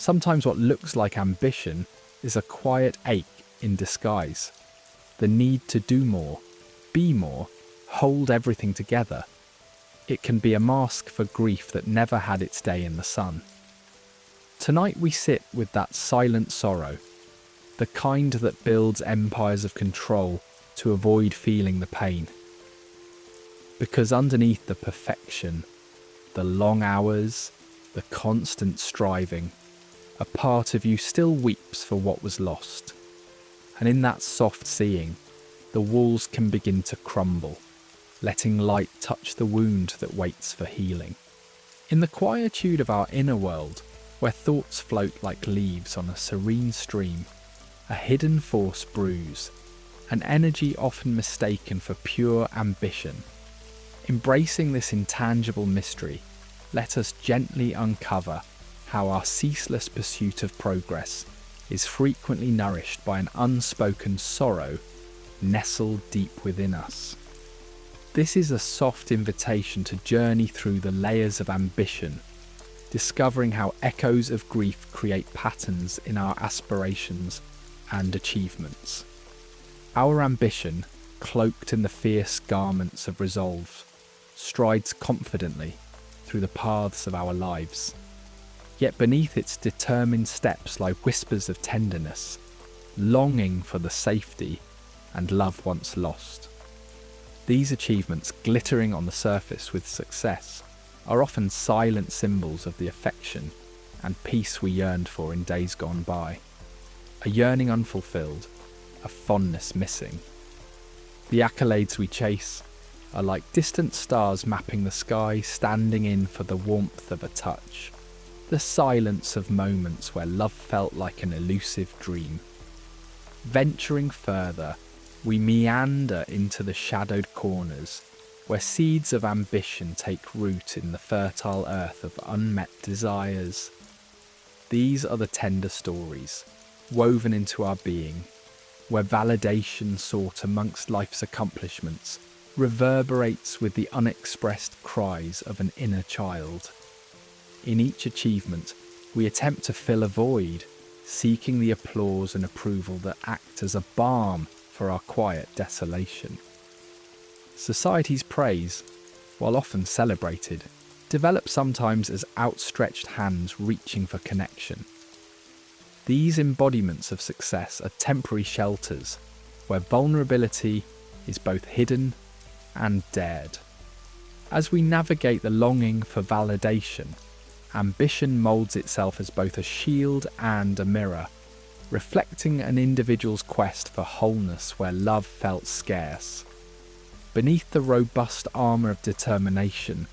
Sometimes what looks like ambition is a quiet ache in disguise. The need to do more, be more, hold everything together. It can be a mask for grief that never had its day in the sun. Tonight we sit with that silent sorrow, the kind that builds empires of control to avoid feeling the pain. Because underneath the perfection, the long hours, the constant striving, a part of you still weeps for what was lost. And in that soft seeing, the walls can begin to crumble, letting light touch the wound that waits for healing. In the quietude of our inner world, where thoughts float like leaves on a serene stream, a hidden force brews, an energy often mistaken for pure ambition. Embracing this intangible mystery, let us gently uncover how our ceaseless pursuit of progress is frequently nourished by an unspoken sorrow nestled deep within us. This is a soft invitation to journey through the layers of ambition, discovering how echoes of grief create patterns in our aspirations and achievements. Our ambition, cloaked in the fierce garments of resolve, strides confidently through the paths of our lives. Yet beneath its determined steps lie whispers of tenderness, longing for the safety and love once lost. These achievements, glittering on the surface with success, are often silent symbols of the affection and peace we yearned for in days gone by. A yearning unfulfilled, a fondness missing. The accolades we chase are like distant stars mapping the sky, standing in for the warmth of a touch. The silence of moments where love felt like an elusive dream. Venturing further, we meander into the shadowed corners, where seeds of ambition take root in the fertile earth of unmet desires. These are the tender stories, woven into our being, where validation sought amongst life's accomplishments reverberates with the unexpressed cries of an inner child. In each achievement, we attempt to fill a void, seeking the applause and approval that act as a balm for our quiet desolation. Society's praise, while often celebrated, develops sometimes as outstretched hands reaching for connection. These embodiments of success are temporary shelters, where vulnerability is both hidden and dared. As we navigate the longing for validation, ambition molds itself as both a shield and a mirror, reflecting an individual's quest for wholeness where love felt scarce. Beneath the robust armour of determination,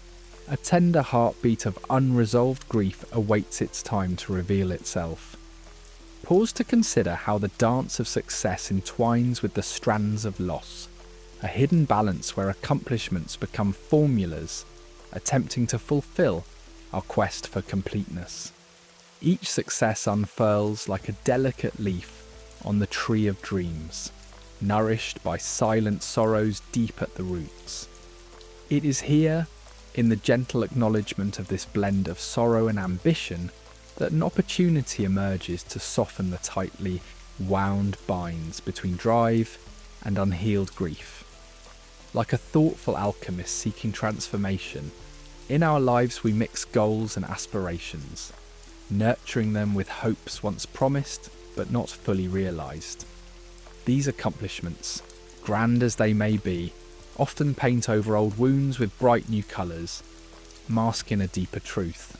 a tender heartbeat of unresolved grief awaits its time to reveal itself. Pause to consider how the dance of success entwines with the strands of loss, a hidden balance where accomplishments become formulas, attempting to fulfill our quest for completeness. Each success unfurls like a delicate leaf on the tree of dreams, nourished by silent sorrows deep at the roots. It is here, in the gentle acknowledgement of this blend of sorrow and ambition, that an opportunity emerges to soften the tightly wound binds between drive and unhealed grief. Like a thoughtful alchemist seeking transformation, in our lives we mix goals and aspirations, nurturing them with hopes once promised but not fully realised. These accomplishments, grand as they may be, often paint over old wounds with bright new colours, masking a deeper truth.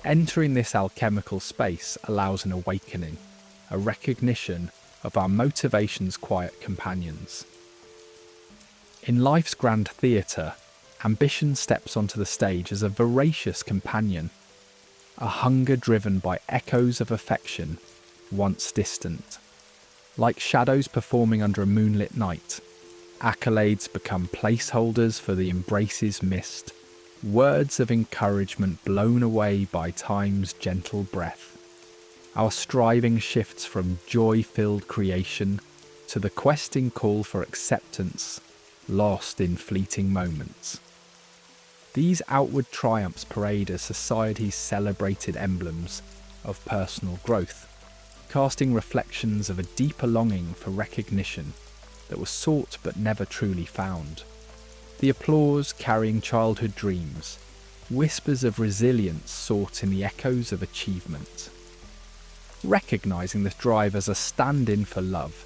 Entering this alchemical space allows an awakening, a recognition of our motivation's quiet companions. In life's grand theatre, ambition steps onto the stage as a voracious companion, a hunger driven by echoes of affection, once distant. Like shadows performing under a moonlit night, accolades become placeholders for the embraces missed, words of encouragement blown away by time's gentle breath. Our striving shifts from joy-filled creation to the questing call for acceptance, lost in fleeting moments. These outward triumphs parade as society's celebrated emblems, of personal growth, casting reflections of a deeper longing for recognition that was sought but never truly found. The applause carrying childhood dreams, whispers of resilience sought in the echoes of achievement. Recognizing this drive as a stand-in for love,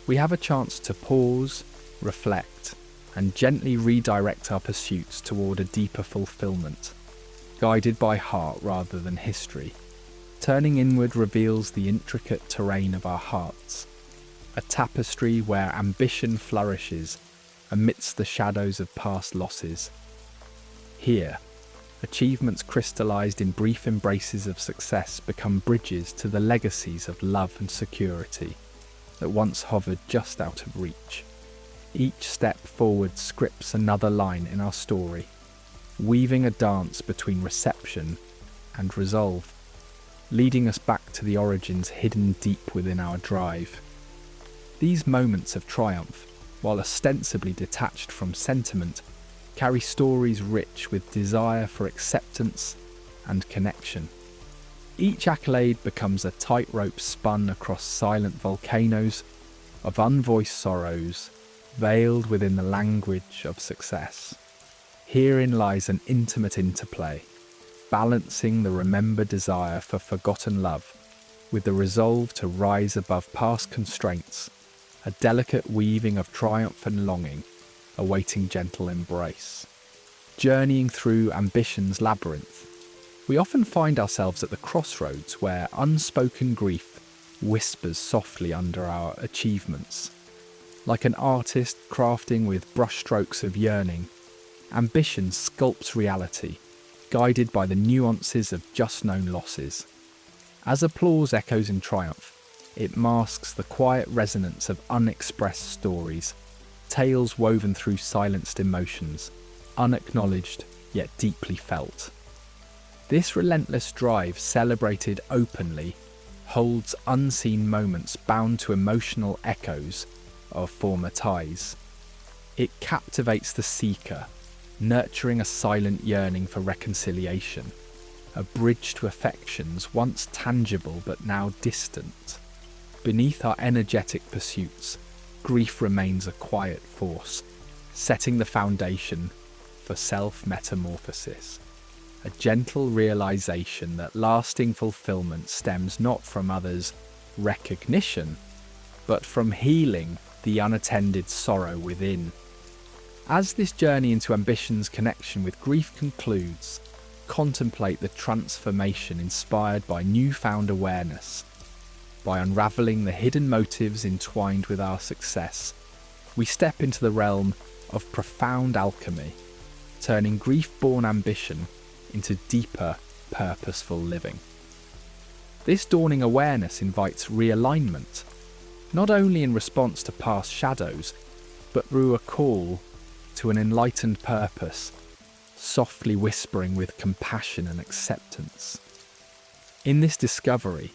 we have a chance to pause, reflect, and gently redirect our pursuits toward a deeper fulfillment, guided by heart rather than history. Turning inward reveals the intricate terrain of our hearts, a tapestry where ambition flourishes amidst the shadows of past losses. Here, achievements crystallized in brief embraces of success become bridges to the legacies of love and security that once hovered just out of reach. Each step forward scripts another line in our story, weaving a dance between reception and resolve, leading us back to the origins hidden deep within our drive. These moments of triumph, while ostensibly detached from sentiment, carry stories rich with desire for acceptance and connection. Each accolade becomes a tightrope spun across silent volcanoes of unvoiced sorrows, veiled within the language of success. Herein lies an intimate interplay, balancing the remembered desire for forgotten love with the resolve to rise above past constraints, a delicate weaving of triumph and longing, awaiting gentle embrace. Journeying through ambition's labyrinth, we often find ourselves at the crossroads where unspoken grief whispers softly under our achievements. Like an artist crafting with brushstrokes of yearning, ambition sculpts reality, guided by the nuances of just-known losses. As applause echoes in triumph, it masks the quiet resonance of unexpressed stories, tales woven through silenced emotions, unacknowledged yet deeply felt. This relentless drive, celebrated openly, holds unseen moments bound to emotional echoes of former ties. It captivates the seeker, nurturing a silent yearning for reconciliation, a bridge to affections once tangible but now distant. Beneath our energetic pursuits, grief remains a quiet force, setting the foundation for self-metamorphosis, a gentle realization that lasting fulfillment stems not from others' recognition, but from healing the unattended sorrow within. As this journey into ambition's connection with grief concludes, contemplate the transformation inspired by newfound awareness. By unraveling the hidden motives entwined with our success, we step into the realm of profound alchemy, turning grief-born ambition into deeper, purposeful living. This dawning awareness invites realignment, not only in response to past shadows, but through a call to an enlightened purpose, softly whispering with compassion and acceptance. In this discovery,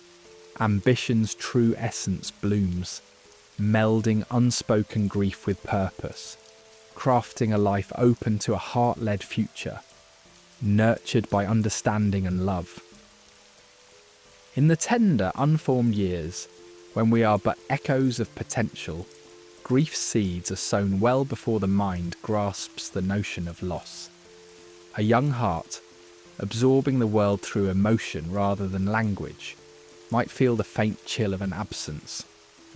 ambition's true essence blooms, melding unspoken grief with purpose, crafting a life open to a heart-led future, nurtured by understanding and love. In the tender, unformed years, when we are but echoes of potential, grief's seeds are sown well before the mind grasps the notion of loss. A young heart, absorbing the world through emotion rather than language, might feel the faint chill of an absence,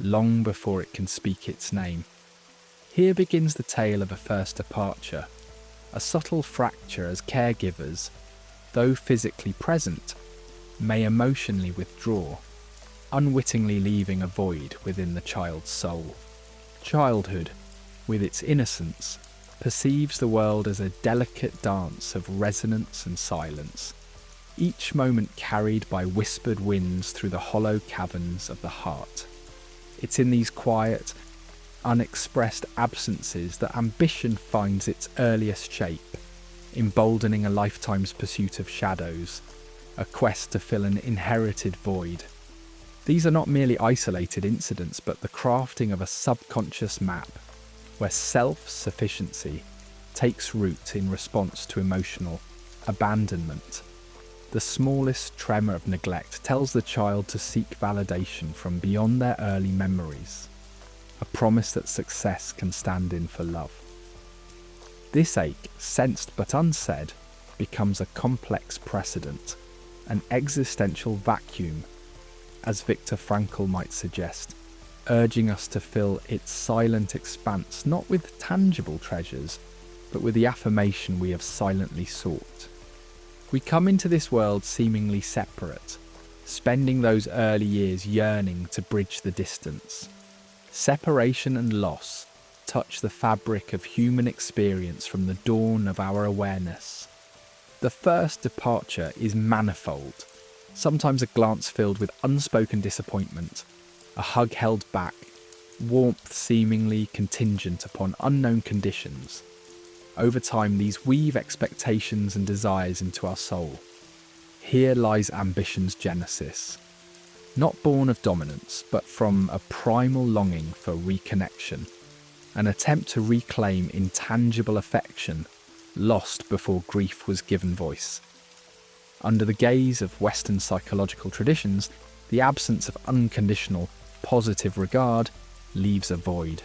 long before it can speak its name. Here begins the tale of a first departure, a subtle fracture as caregivers, though physically present, may emotionally withdraw, unwittingly leaving a void within the child's soul. Childhood, with its innocence, perceives the world as a delicate dance of resonance and silence, each moment carried by whispered winds through the hollow caverns of the heart. It's in these quiet, unexpressed absences that ambition finds its earliest shape, emboldening a lifetime's pursuit of shadows, a quest to fill an inherited void. These are not merely isolated incidents, but the crafting of a subconscious map where self-sufficiency takes root in response to emotional abandonment. The smallest tremor of neglect tells the child to seek validation from beyond their early memories, a promise that success can stand in for love. This ache, sensed but unsaid, becomes a complex precedent, an existential vacuum, as Viktor Frankl might suggest, urging us to fill its silent expanse not with tangible treasures, but with the affirmation we have silently sought. We come into this world seemingly separate, spending those early years yearning to bridge the distance. Separation and loss touch the fabric of human experience from the dawn of our awareness. The first departure is manifold, sometimes a glance filled with unspoken disappointment, a hug held back, warmth seemingly contingent upon unknown conditions. Over time, these weave expectations and desires into our soul. Here lies ambition's genesis. Not born of dominance, but from a primal longing for reconnection, an attempt to reclaim intangible affection lost before grief was given voice. Under the gaze of Western psychological traditions, the absence of unconditional, positive regard leaves a void.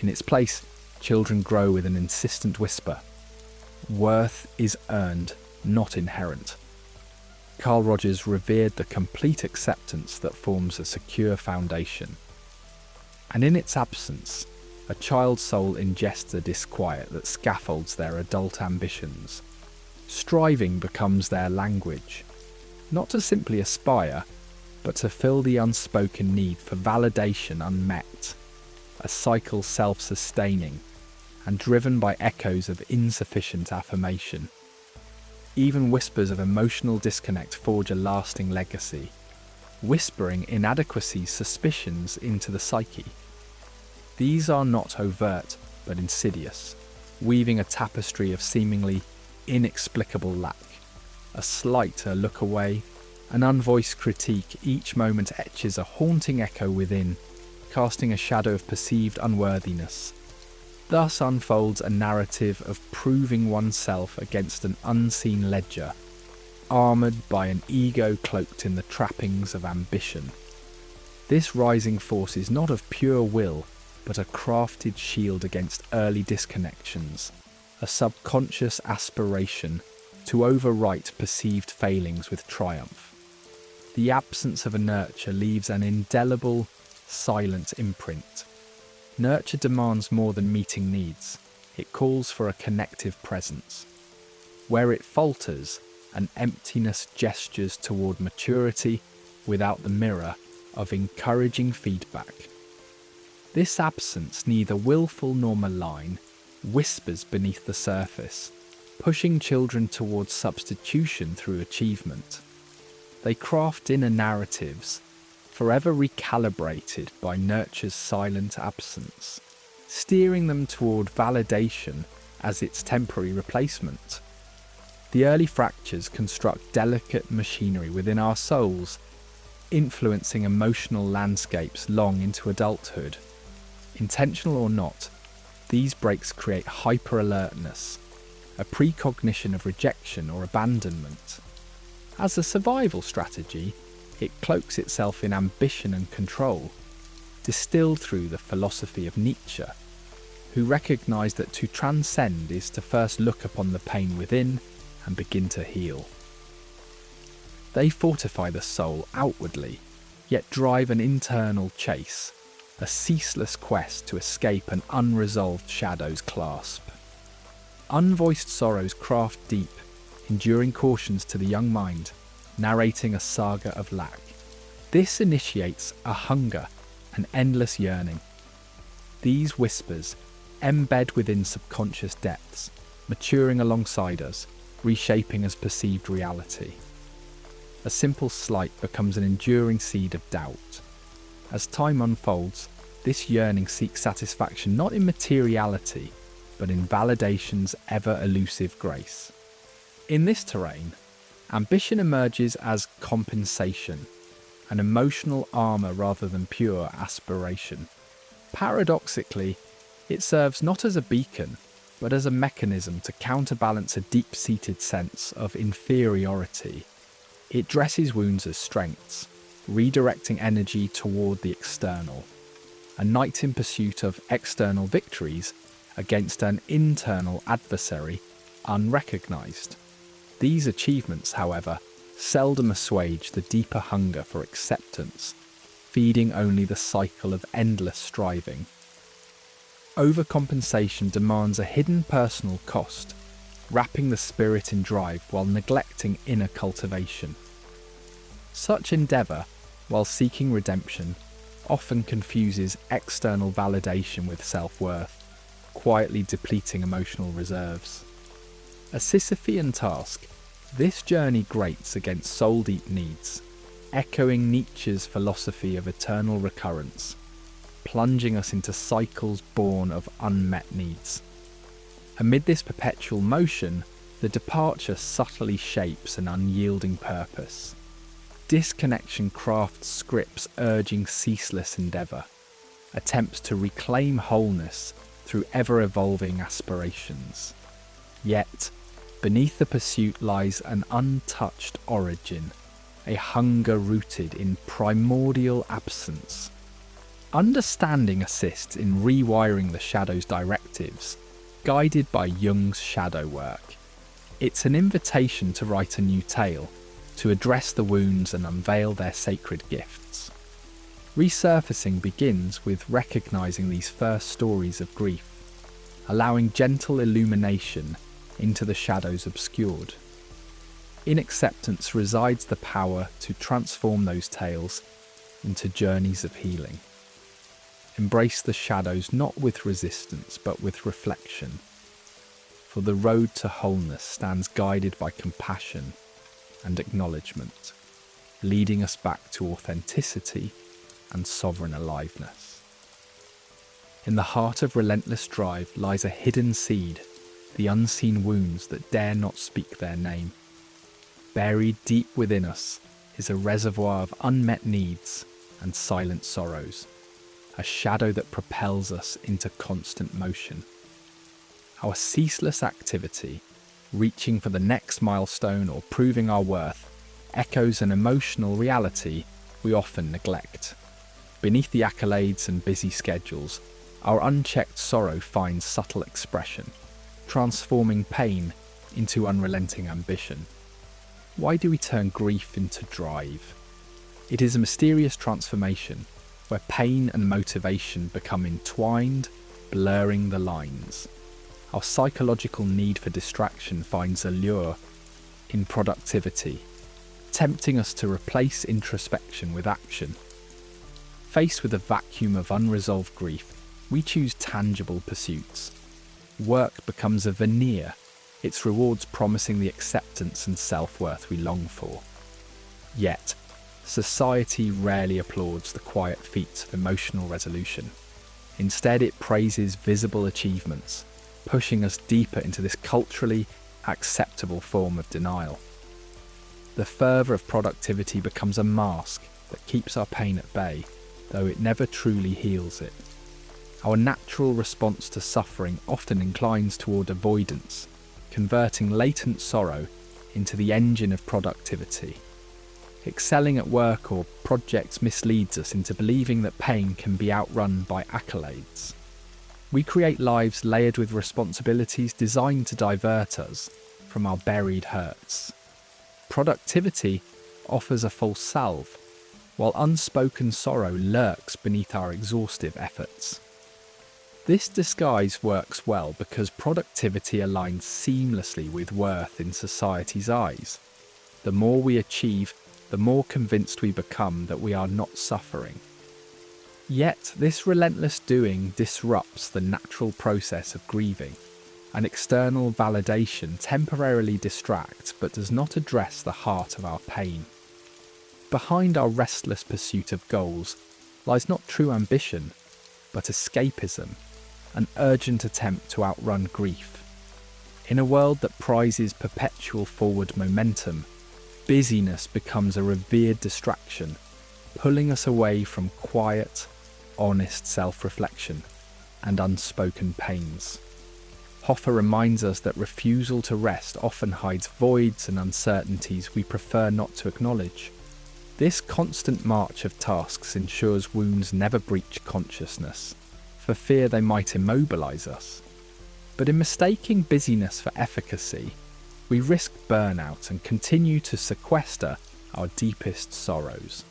In its place, children grow with an insistent whisper. Worth is earned, not inherent. Carl Rogers revered the complete acceptance that forms a secure foundation. And in its absence, a child's soul ingests a disquiet that scaffolds their adult ambitions. Striving becomes their language, not to simply aspire, but to fill the unspoken need for validation unmet, a cycle self-sustaining and driven by echoes of insufficient affirmation. Even whispers of emotional disconnect forge a lasting legacy, whispering inadequacies, suspicions into the psyche. These are not overt, but insidious, weaving a tapestry of seemingly inexplicable lack. A slight, a look away, an unvoiced critique each moment etches a haunting echo within, casting a shadow of perceived unworthiness. Thus unfolds a narrative of proving oneself against an unseen ledger, armoured by an ego cloaked in the trappings of ambition. This rising force is not of pure will, but a crafted shield against early disconnections, a subconscious aspiration to overwrite perceived failings with triumph. The absence of a nurture leaves an indelible, silent imprint. Nurture demands more than meeting needs. It calls for a connective presence. Where it falters, an emptiness gestures toward maturity without the mirror of encouraging feedback. This absence, neither willful nor malign, whispers beneath the surface, pushing children towards substitution through achievement. They craft inner narratives, forever recalibrated by nurture's silent absence, steering them toward validation as its temporary replacement. The early fractures construct delicate machinery within our souls, influencing emotional landscapes long into adulthood. Intentional or not, these breaks create hyper-alertness, a precognition of rejection or abandonment. As a survival strategy, it cloaks itself in ambition and control, distilled through the philosophy of Nietzsche, who recognised that to transcend is to first look upon the pain within and begin to heal. They fortify the soul outwardly, yet drive an internal chase, a ceaseless quest to escape an unresolved shadow's clasp. Unvoiced sorrows craft deep, enduring cautions to the young mind, narrating a saga of lack. This initiates a hunger, an endless yearning. These whispers embed within subconscious depths, maturing alongside us, reshaping as perceived reality. A simple slight becomes an enduring seed of doubt. As time unfolds, this yearning seeks satisfaction not in materiality, but in validation's ever-elusive grace. In this terrain, ambition emerges as compensation, an emotional armour rather than pure aspiration. Paradoxically, it serves not as a beacon, but as a mechanism to counterbalance a deep-seated sense of inferiority. It dresses wounds as strengths, redirecting energy toward the external. A knight in pursuit of external victories against an internal adversary unrecognized. These achievements, however, seldom assuage the deeper hunger for acceptance, feeding only the cycle of endless striving. Overcompensation demands a hidden personal cost, wrapping the spirit in drive while neglecting inner cultivation. Such endeavour, while seeking redemption, often confuses external validation with self-worth, quietly depleting emotional reserves. A Sisyphean task, this journey grates against soul-deep needs, echoing Nietzsche's philosophy of eternal recurrence, plunging us into cycles born of unmet needs. Amid this perpetual motion, the departure subtly shapes an unyielding purpose. Disconnection crafts scripts urging ceaseless endeavour, attempts to reclaim wholeness through ever-evolving aspirations. Yet, beneath the pursuit lies an untouched origin, a hunger rooted in primordial absence. Understanding assists in rewiring the shadow's directives, guided by Jung's shadow work. It's an invitation to write a new tale, to address the wounds and unveil their sacred gifts. Resurfacing begins with recognizing these first stories of grief, allowing gentle illumination into the shadows obscured. In acceptance resides the power to transform those tales into journeys of healing. Embrace the shadows not with resistance but with reflection, for the road to wholeness stands guided by compassion and acknowledgement, leading us back to authenticity and sovereign aliveness. In the heart of relentless drive lies a hidden seed, the unseen wounds that dare not speak their name. Buried deep within us is a reservoir of unmet needs and silent sorrows, a shadow that propels us into constant motion. Our ceaseless activity, reaching for the next milestone or proving our worth, echoes an emotional reality we often neglect. Beneath the accolades and busy schedules, our unchecked sorrow finds subtle expression, transforming pain into unrelenting ambition. Why do we turn grief into drive? It is a mysterious transformation where pain and motivation become entwined, blurring the lines. Our psychological need for distraction finds a lure in productivity, tempting us to replace introspection with action. Faced with a vacuum of unresolved grief, we choose tangible pursuits. Work becomes a veneer, its rewards promising the acceptance and self-worth we long for. Yet, society rarely applauds the quiet feats of emotional resolution. Instead, it praises visible achievements, pushing us deeper into this culturally acceptable form of denial. The fervour of productivity becomes a mask that keeps our pain at bay, though it never truly heals it. Our natural response to suffering often inclines toward avoidance, converting latent sorrow into the engine of productivity. Excelling at work or projects misleads us into believing that pain can be outrun by accolades. We create lives layered with responsibilities designed to divert us from our buried hurts. Productivity offers a false salve, while unspoken sorrow lurks beneath our exhaustive efforts. This disguise works well because productivity aligns seamlessly with worth in society's eyes. The more we achieve, the more convinced we become that we are not suffering. Yet, this relentless doing disrupts the natural process of grieving. An external validation temporarily distracts but does not address the heart of our pain. Behind our restless pursuit of goals lies not true ambition, but escapism, an urgent attempt to outrun grief. In a world that prizes perpetual forward momentum, busyness becomes a revered distraction, pulling us away from quiet, honest self-reflection and unspoken pains. Hoffa reminds us that refusal to rest often hides voids and uncertainties we prefer not to acknowledge. This constant march of tasks ensures wounds never breach consciousness, for fear they might immobilize us. But in mistaking busyness for efficacy, we risk burnout and continue to sequester our deepest sorrows.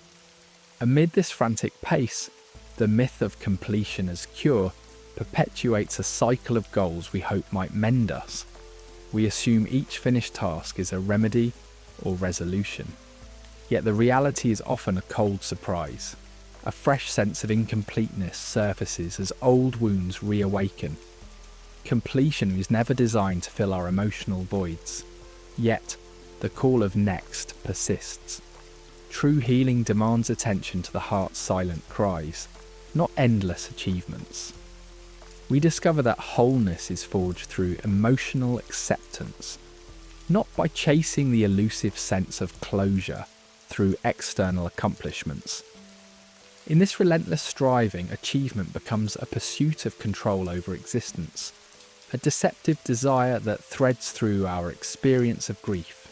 Amid this frantic pace, the myth of completion as cure perpetuates a cycle of goals we hope might mend us. We assume each finished task is a remedy or resolution. Yet the reality is often a cold surprise. A fresh sense of incompleteness surfaces as old wounds reawaken. Completion is never designed to fill our emotional voids. Yet, the call of next persists. True healing demands attention to the heart's silent cries, not endless achievements. We discover that wholeness is forged through emotional acceptance, not by chasing the elusive sense of closure through external accomplishments. In this relentless striving, achievement becomes a pursuit of control over existence, a deceptive desire that threads through our experience of grief.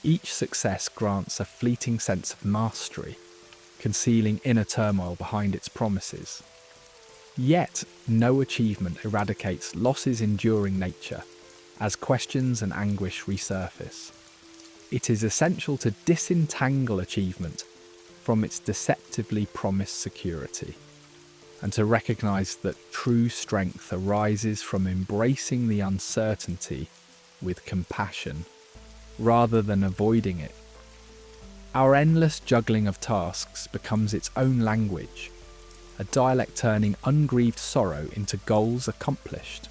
Each success grants a fleeting sense of mastery, concealing inner turmoil behind its promises. Yet, no achievement eradicates loss's enduring nature, as questions and anguish resurface. It is essential to disentangle achievement from its deceptively promised security, and to recognize that true strength arises from embracing the uncertainty with compassion, rather than avoiding it. Our endless juggling of tasks becomes its own language, a dialect turning ungrieved sorrow into goals accomplished.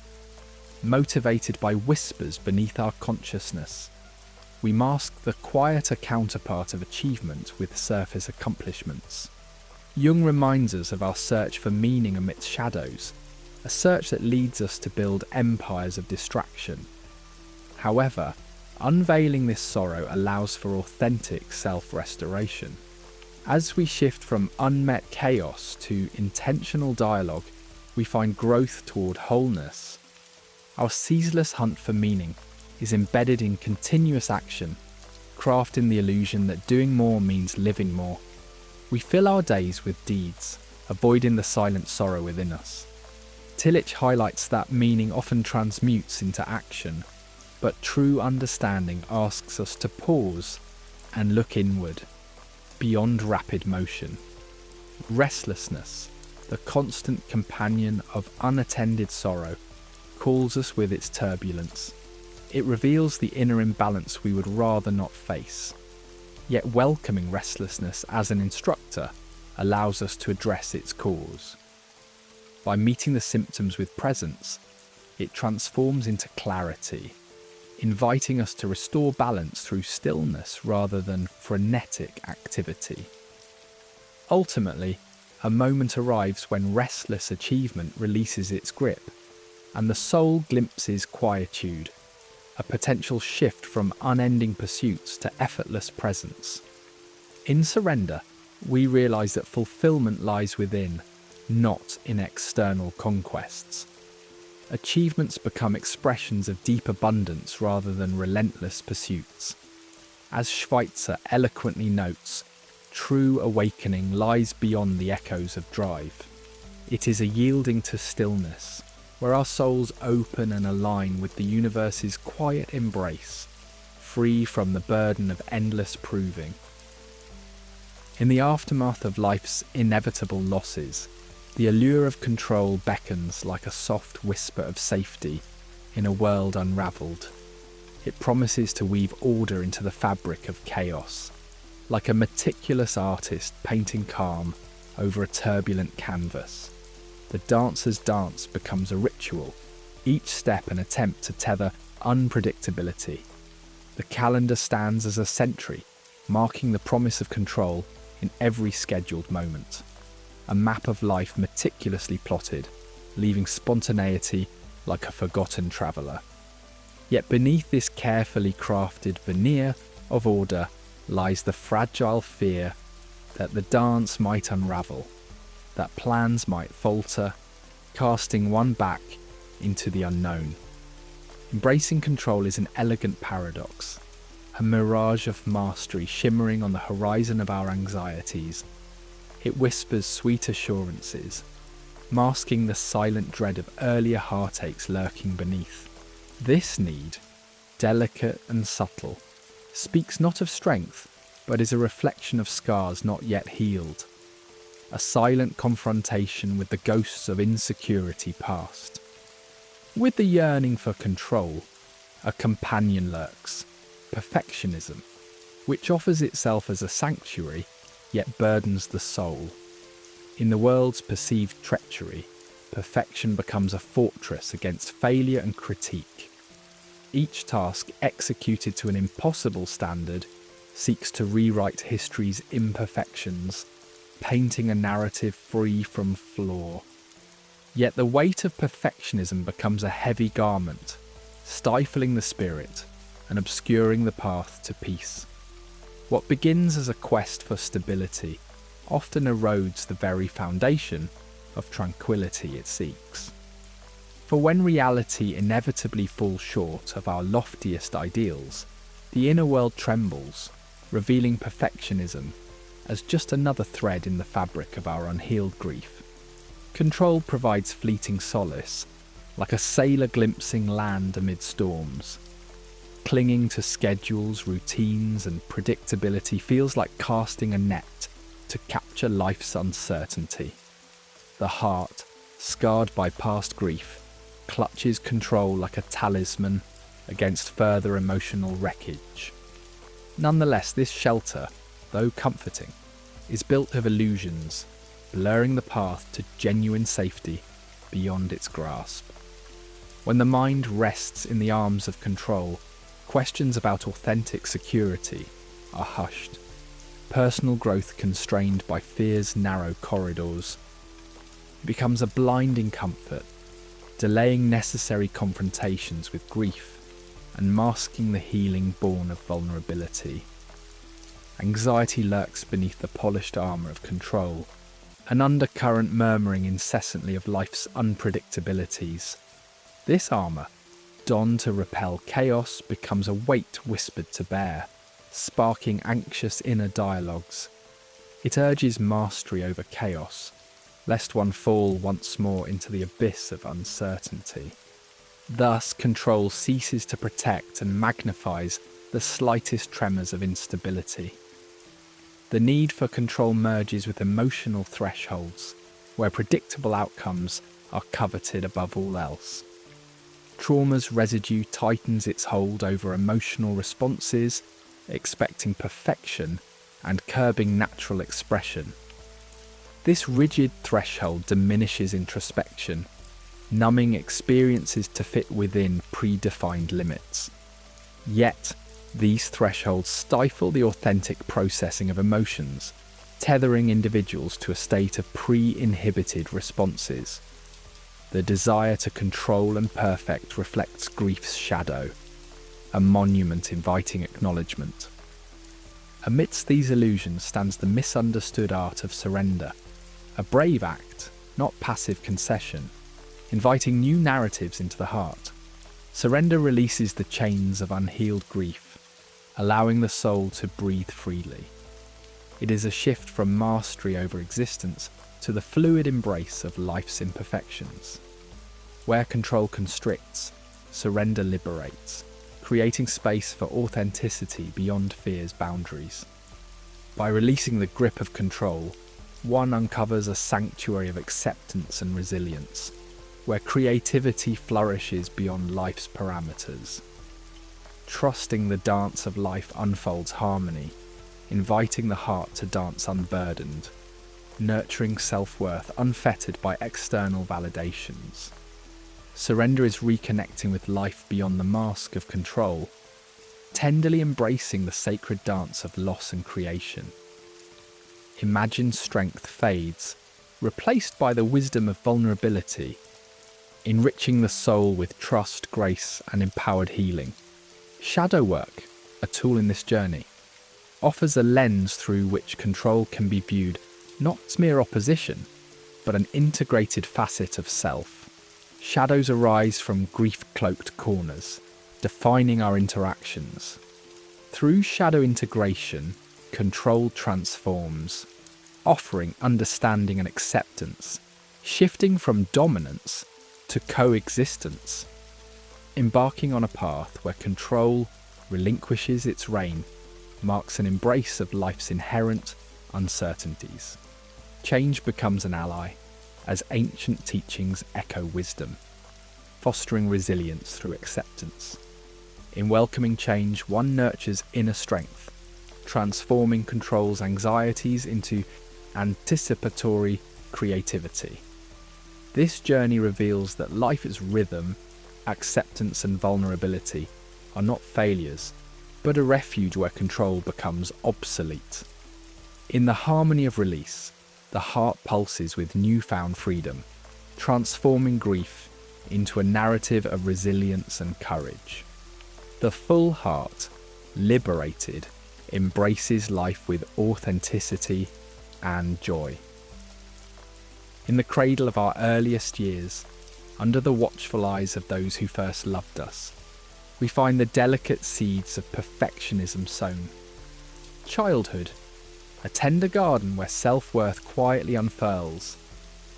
Motivated by whispers beneath our consciousness, we mask the quieter counterpart of achievement with surface accomplishments. Jung reminds us of our search for meaning amidst shadows, a search that leads us to build empires of distraction. However, unveiling this sorrow allows for authentic self-restoration. As we shift from unmet chaos to intentional dialogue, we find growth toward wholeness. Our ceaseless hunt for meaning is embedded in continuous action, crafting the illusion that doing more means living more. We fill our days with deeds, avoiding the silent sorrow within us. Tillich highlights that meaning often transmutes into action, but true understanding asks us to pause and look inward, beyond rapid motion. Restlessness, the constant companion of unattended sorrow, calls us with its turbulence. It reveals the inner imbalance we would rather not face. Yet welcoming restlessness as an instructor allows us to address its cause. By meeting the symptoms with presence, it transforms into clarity, inviting us to restore balance through stillness rather than frenetic activity. Ultimately, a moment arrives when restless achievement releases its grip, and the soul glimpses quietude, a potential shift from unending pursuits to effortless presence. In surrender, we realize that fulfillment lies within, not in external conquests. Achievements become expressions of deep abundance rather than relentless pursuits. As Schweitzer eloquently notes, true awakening lies beyond the echoes of drive. It is a yielding to stillness, where our souls open and align with the universe's quiet embrace, free from the burden of endless proving. In the aftermath of life's inevitable losses, the allure of control beckons like a soft whisper of safety in a world unravelled. It promises to weave order into the fabric of chaos, like a meticulous artist painting calm over a turbulent canvas. The dancer's dance becomes a ritual, each step an attempt to tether unpredictability. The calendar stands as a sentry, marking the promise of control in every scheduled moment. A map of life meticulously plotted, leaving spontaneity like a forgotten traveller. Yet beneath this carefully crafted veneer of order lies the fragile fear that the dance might unravel, that plans might falter, casting one back into the unknown. Embracing control is an elegant paradox, a mirage of mastery shimmering on the horizon of our anxieties. It whispers sweet assurances, masking the silent dread of earlier heartaches lurking beneath. This need, delicate and subtle, speaks not of strength, but is a reflection of scars not yet healed, a silent confrontation with the ghosts of insecurity past. With the yearning for control, a companion lurks, perfectionism, which offers itself as a sanctuary, yet burdens the soul. In the world's perceived treachery, perfection becomes a fortress against failure and critique. Each task executed to an impossible standard seeks to rewrite history's imperfections, painting a narrative free from flaw. Yet the weight of perfectionism becomes a heavy garment, stifling the spirit and obscuring the path to peace. What begins as a quest for stability often erodes the very foundation of tranquility it seeks. For when reality inevitably falls short of our loftiest ideals, the inner world trembles, revealing perfectionism as just another thread in the fabric of our unhealed grief. Control provides fleeting solace, like a sailor glimpsing land amid storms. Clinging to schedules, routines, and predictability feels like casting a net to capture life's uncertainty. The heart, scarred by past grief, clutches control like a talisman against further emotional wreckage. Nonetheless, this shelter, though comforting, is built of illusions, blurring the path to genuine safety beyond its grasp. When the mind rests in the arms of control, questions about authentic security are hushed. Personal growth constrained by fear's narrow corridors. It becomes a blinding comfort, delaying necessary confrontations with grief and masking the healing born of vulnerability. Anxiety lurks beneath the polished armour of control, an undercurrent murmuring incessantly of life's unpredictabilities. This armour, donned to repel chaos, becomes a weight whispered to bear, sparking anxious inner dialogues. It urges mastery over chaos, lest one fall once more into the abyss of uncertainty. Thus, control ceases to protect and magnifies the slightest tremors of instability. The need for control merges with emotional thresholds, where predictable outcomes are coveted above all else. Trauma's residue tightens its hold over emotional responses, expecting perfection and curbing natural expression. This rigid threshold diminishes introspection, numbing experiences to fit within predefined limits. Yet, these thresholds stifle the authentic processing of emotions, tethering individuals to a state of pre-inhibited responses. The desire to control and perfect reflects grief's shadow, a monument inviting acknowledgement. Amidst these illusions stands the misunderstood art of surrender, a brave act, not passive concession, inviting new narratives into the heart. Surrender releases the chains of unhealed grief, allowing the soul to breathe freely. It is a shift from mastery over existence to the fluid embrace of life's imperfections. Where control constricts, surrender liberates, creating space for authenticity beyond fear's boundaries. By releasing the grip of control, one uncovers a sanctuary of acceptance and resilience, where creativity flourishes beyond life's parameters. Trusting the dance of life unfolds harmony, inviting the heart to dance unburdened, nurturing self-worth unfettered by external validations. Surrender is reconnecting with life beyond the mask of control, tenderly embracing the sacred dance of loss and creation. Imagined strength fades, replaced by the wisdom of vulnerability, enriching the soul with trust, grace, and empowered healing. Shadow work, a tool in this journey, offers a lens through which control can be viewed not as mere opposition, but an integrated facet of self, Shadows arise from grief-cloaked corners, defining our interactions. Through shadow integration, control transforms, offering understanding and acceptance, shifting from dominance to coexistence. Embarking on a path where control relinquishes its reign marks an embrace of life's inherent uncertainties. Change becomes an ally as ancient teachings echo wisdom, fostering resilience through acceptance. In welcoming change, one nurtures inner strength, transforming control's anxieties into anticipatory creativity. This journey reveals that life is rhythm, acceptance and vulnerability are not failures, but a refuge where control becomes obsolete. In the harmony of release, the heart pulses with newfound freedom, transforming grief into a narrative of resilience and courage. The full heart, liberated, embraces life with authenticity and joy. In the cradle of our earliest years, under the watchful eyes of those who first loved us, we find the delicate seeds of perfectionism sown. Childhood, a tender garden where self-worth quietly unfurls,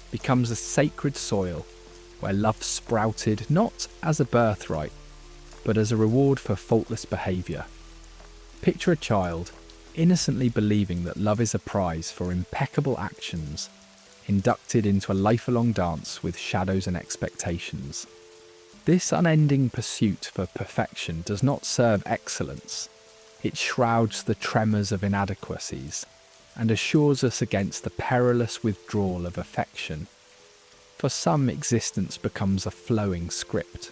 becomes a sacred soil where love sprouted not as a birthright, but as a reward for faultless behaviour. Picture a child innocently believing that love is a prize for impeccable actions, inducted into a lifelong dance with shadows and expectations. This unending pursuit for perfection does not serve excellence. It shrouds the tremors of inadequacies and assures us against the perilous withdrawal of affection. For some, existence becomes a flowing script,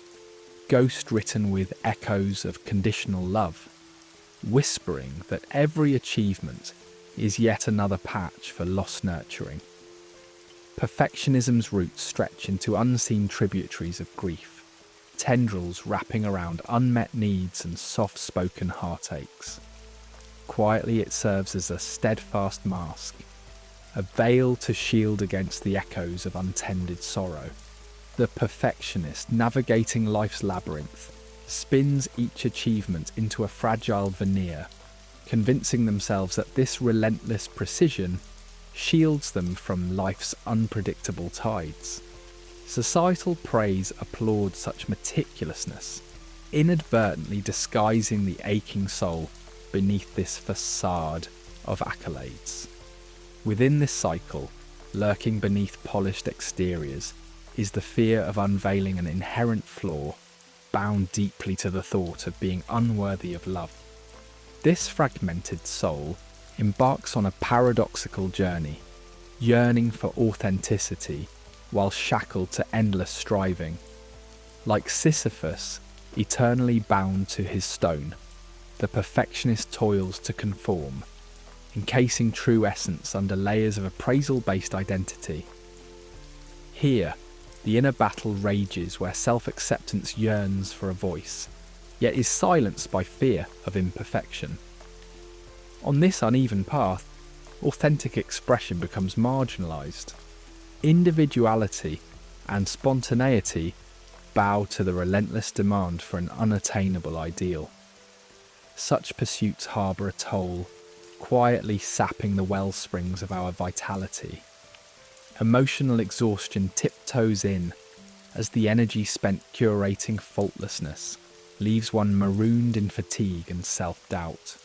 ghost-written with echoes of conditional love, whispering that every achievement is yet another patch for lost nurturing. Perfectionism's roots stretch into unseen tributaries of grief, tendrils wrapping around unmet needs and soft-spoken heartaches. Quietly it serves as a steadfast mask, a veil to shield against the echoes of untended sorrow. The perfectionist, navigating life's labyrinth, spins each achievement into a fragile veneer, convincing themselves that this relentless precision shields them from life's unpredictable tides. Societal praise applauds such meticulousness, inadvertently disguising the aching soul beneath this facade of accolades. Within this cycle, lurking beneath polished exteriors, is the fear of unveiling an inherent flaw, bound deeply to the thought of being unworthy of love. This fragmented soul embarks on a paradoxical journey, yearning for authenticity while shackled to endless striving. Like Sisyphus, eternally bound to his stone, the perfectionist toils to conform, encasing true essence under layers of appraisal-based identity. Here, the inner battle rages where self-acceptance yearns for a voice, yet is silenced by fear of imperfection. On this uneven path, authentic expression becomes marginalised. Individuality and spontaneity bow to the relentless demand for an unattainable ideal. Such pursuits harbour a toll, quietly sapping the wellsprings of our vitality. Emotional exhaustion tiptoes in as the energy spent curating faultlessness leaves one marooned in fatigue and self-doubt.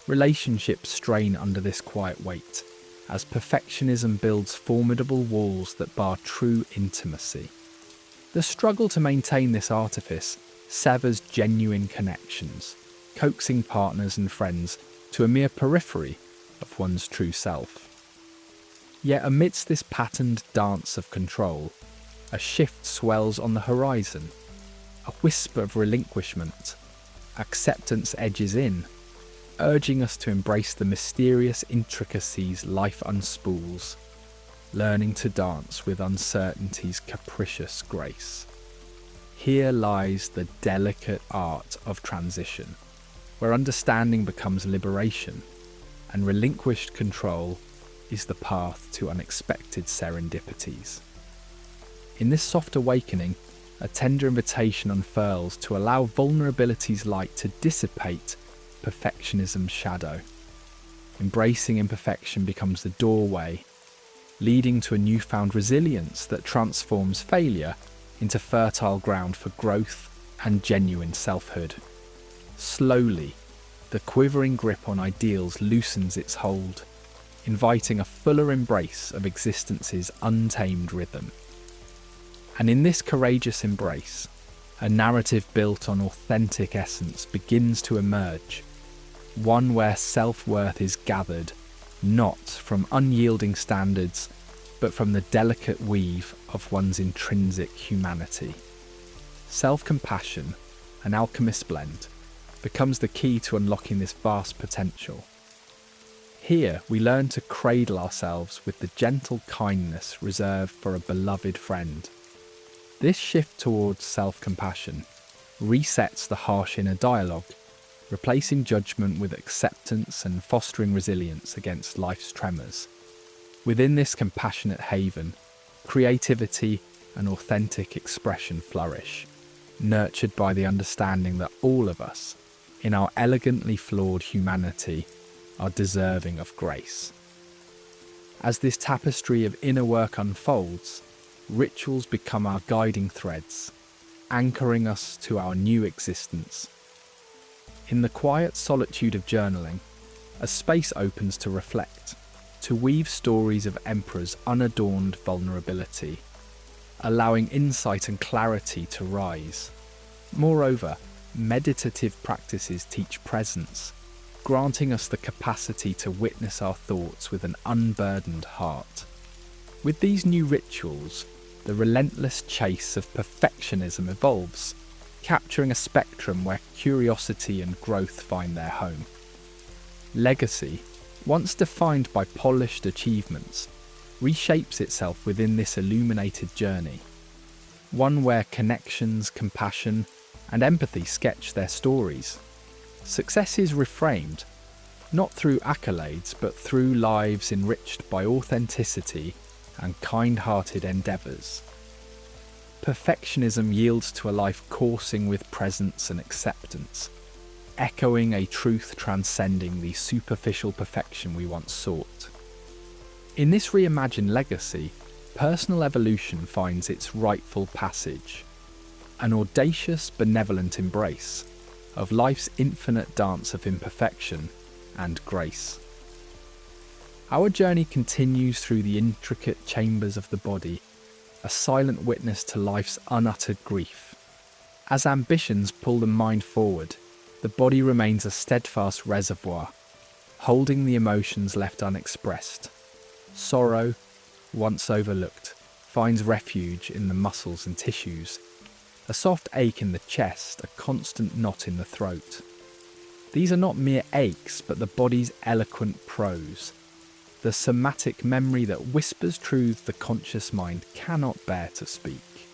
Relationships strain under this quiet weight, as perfectionism builds formidable walls that bar true intimacy. The struggle to maintain this artifice severs genuine connections, coaxing partners and friends to a mere periphery of one's true self. Yet amidst this patterned dance of control, a shift swells on the horizon, a whisper of relinquishment. Acceptance edges in, urging us to embrace the mysterious intricacies life unspools, learning to dance with uncertainty's capricious grace. Here lies the delicate art of transition, where understanding becomes liberation, and relinquished control is the path to unexpected serendipities. In this soft awakening, a tender invitation unfurls to allow vulnerability's light to dissipate perfectionism's shadow. Embracing imperfection becomes the doorway, leading to a newfound resilience that transforms failure into fertile ground for growth and genuine selfhood. Slowly, the quivering grip on ideals loosens its hold, inviting a fuller embrace of existence's untamed rhythm. And in this courageous embrace, a narrative built on authentic essence begins to emerge, one where self-worth is gathered, not from unyielding standards, but from the delicate weave of one's intrinsic humanity. Self-compassion, an alchemist's blend, becomes the key to unlocking this vast potential. Here, we learn to cradle ourselves with the gentle kindness reserved for a beloved friend. This shift towards self-compassion resets the harsh inner dialogue, replacing judgment with acceptance and fostering resilience against life's tremors. Within this compassionate haven, creativity and authentic expression flourish, nurtured by the understanding that all of us, in our elegantly flawed humanity, are deserving of grace. As this tapestry of inner work unfolds, rituals become our guiding threads, anchoring us to our new existence. In the quiet solitude of journaling, a space opens to reflect, to weave stories of emperors' unadorned vulnerability, allowing insight and clarity to rise. Moreover, meditative practices teach presence, granting us the capacity to witness our thoughts with an unburdened heart. With these new rituals, the relentless chase of perfectionism evolves, capturing a spectrum where curiosity and growth find their home. Legacy, once defined by polished achievements, reshapes itself within this illuminated journey, one where connections, compassion, and empathy sketch their stories. Success is reframed, not through accolades, but through lives enriched by authenticity and kind-hearted endeavours. Perfectionism yields to a life coursing with presence and acceptance, echoing a truth transcending the superficial perfection we once sought. In this reimagined legacy, personal evolution finds its rightful passage, an audacious, benevolent embrace of life's infinite dance of imperfection and grace. Our journey continues through the intricate chambers of the body, a silent witness to life's unuttered grief. As ambitions pull the mind forward, the body remains a steadfast reservoir, holding the emotions left unexpressed. Sorrow, once overlooked, finds refuge in the muscles and tissues. A soft ache in the chest, a constant knot in the throat. These are not mere aches, but the body's eloquent prose, the somatic memory that whispers truths the conscious mind cannot bear to speak.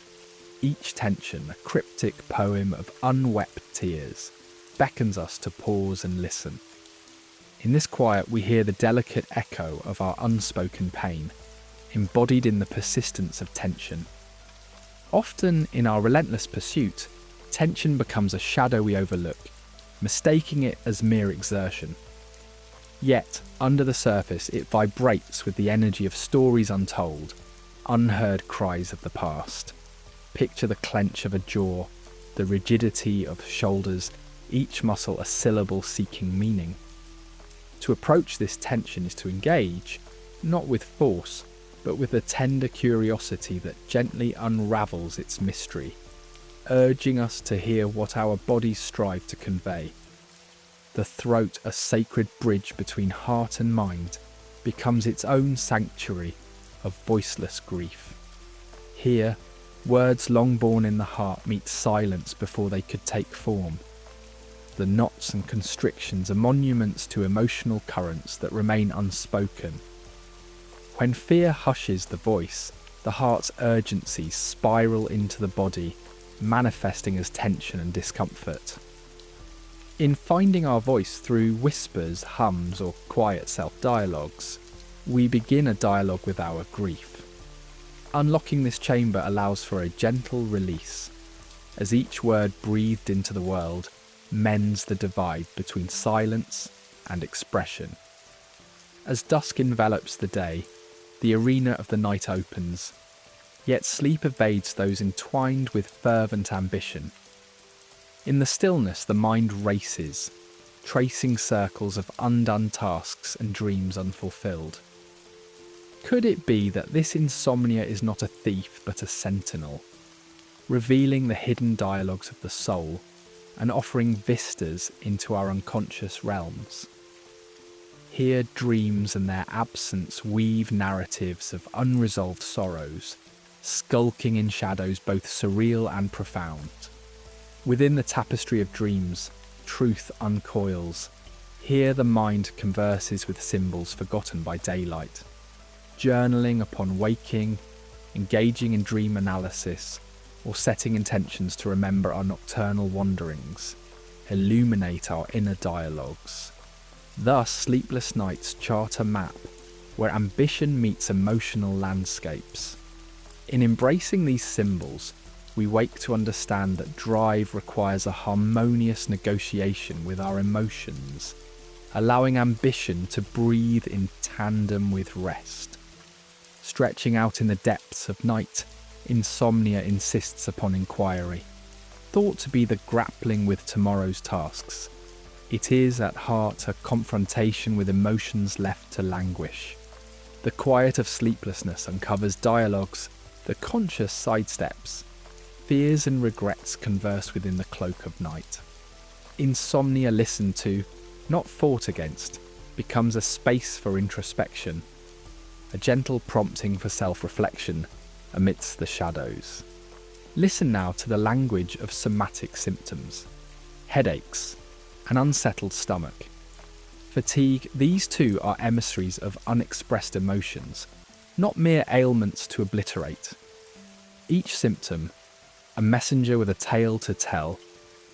Each tension, a cryptic poem of unwept tears, beckons us to pause and listen. In this quiet, we hear the delicate echo of our unspoken pain, embodied in the persistence of tension. Often, in our relentless pursuit, tension becomes a shadow we overlook, mistaking it as mere exertion. Yet, under the surface, it vibrates with the energy of stories untold, unheard cries of the past. Picture the clench of a jaw, the rigidity of shoulders, each muscle a syllable seeking meaning. To approach this tension is to engage, not with force, but with a tender curiosity that gently unravels its mystery, urging us to hear what our bodies strive to convey. The throat, a sacred bridge between heart and mind, becomes its own sanctuary of voiceless grief. Here, words long born in the heart meet silence before they could take form. The knots and constrictions are monuments to emotional currents that remain unspoken. When fear hushes the voice, the heart's urgencies spiral into the body, manifesting as tension and discomfort. In finding our voice through whispers, hums, or quiet self-dialogues, we begin a dialogue with our grief. Unlocking this chamber allows for a gentle release, as each word breathed into the world mends the divide between silence and expression. As dusk envelops the day, the arena of the night opens, yet sleep evades those entwined with fervent ambition. In the stillness, the mind races, tracing circles of undone tasks and dreams unfulfilled. Could it be that this insomnia is not a thief but a sentinel, revealing the hidden dialogues of the soul and offering vistas into our unconscious realms? Here dreams and their absence weave narratives of unresolved sorrows, skulking in shadows both surreal and profound. Within the tapestry of dreams, truth uncoils. Here the mind converses with symbols forgotten by daylight. Journaling upon waking, engaging in dream analysis, or setting intentions to remember our nocturnal wanderings, illuminate our inner dialogues. Thus, sleepless nights chart a map where ambition meets emotional landscapes. In embracing these symbols, we wake to understand that drive requires a harmonious negotiation with our emotions, allowing ambition to breathe in tandem with rest. Stretching out in the depths of night, insomnia insists upon inquiry. Thought to be the grappling with tomorrow's tasks, it is at heart a confrontation with emotions left to languish. The quiet of sleeplessness uncovers dialogues the conscious sidesteps. Fears and regrets converse within the cloak of night. Insomnia listened to, not fought against, becomes a space for introspection, a gentle prompting for self-reflection amidst the shadows. Listen now to the language of somatic symptoms. Headaches, an unsettled stomach. Fatigue, these two are emissaries of unexpressed emotions, not mere ailments to obliterate. Each symptom, a messenger with a tale to tell,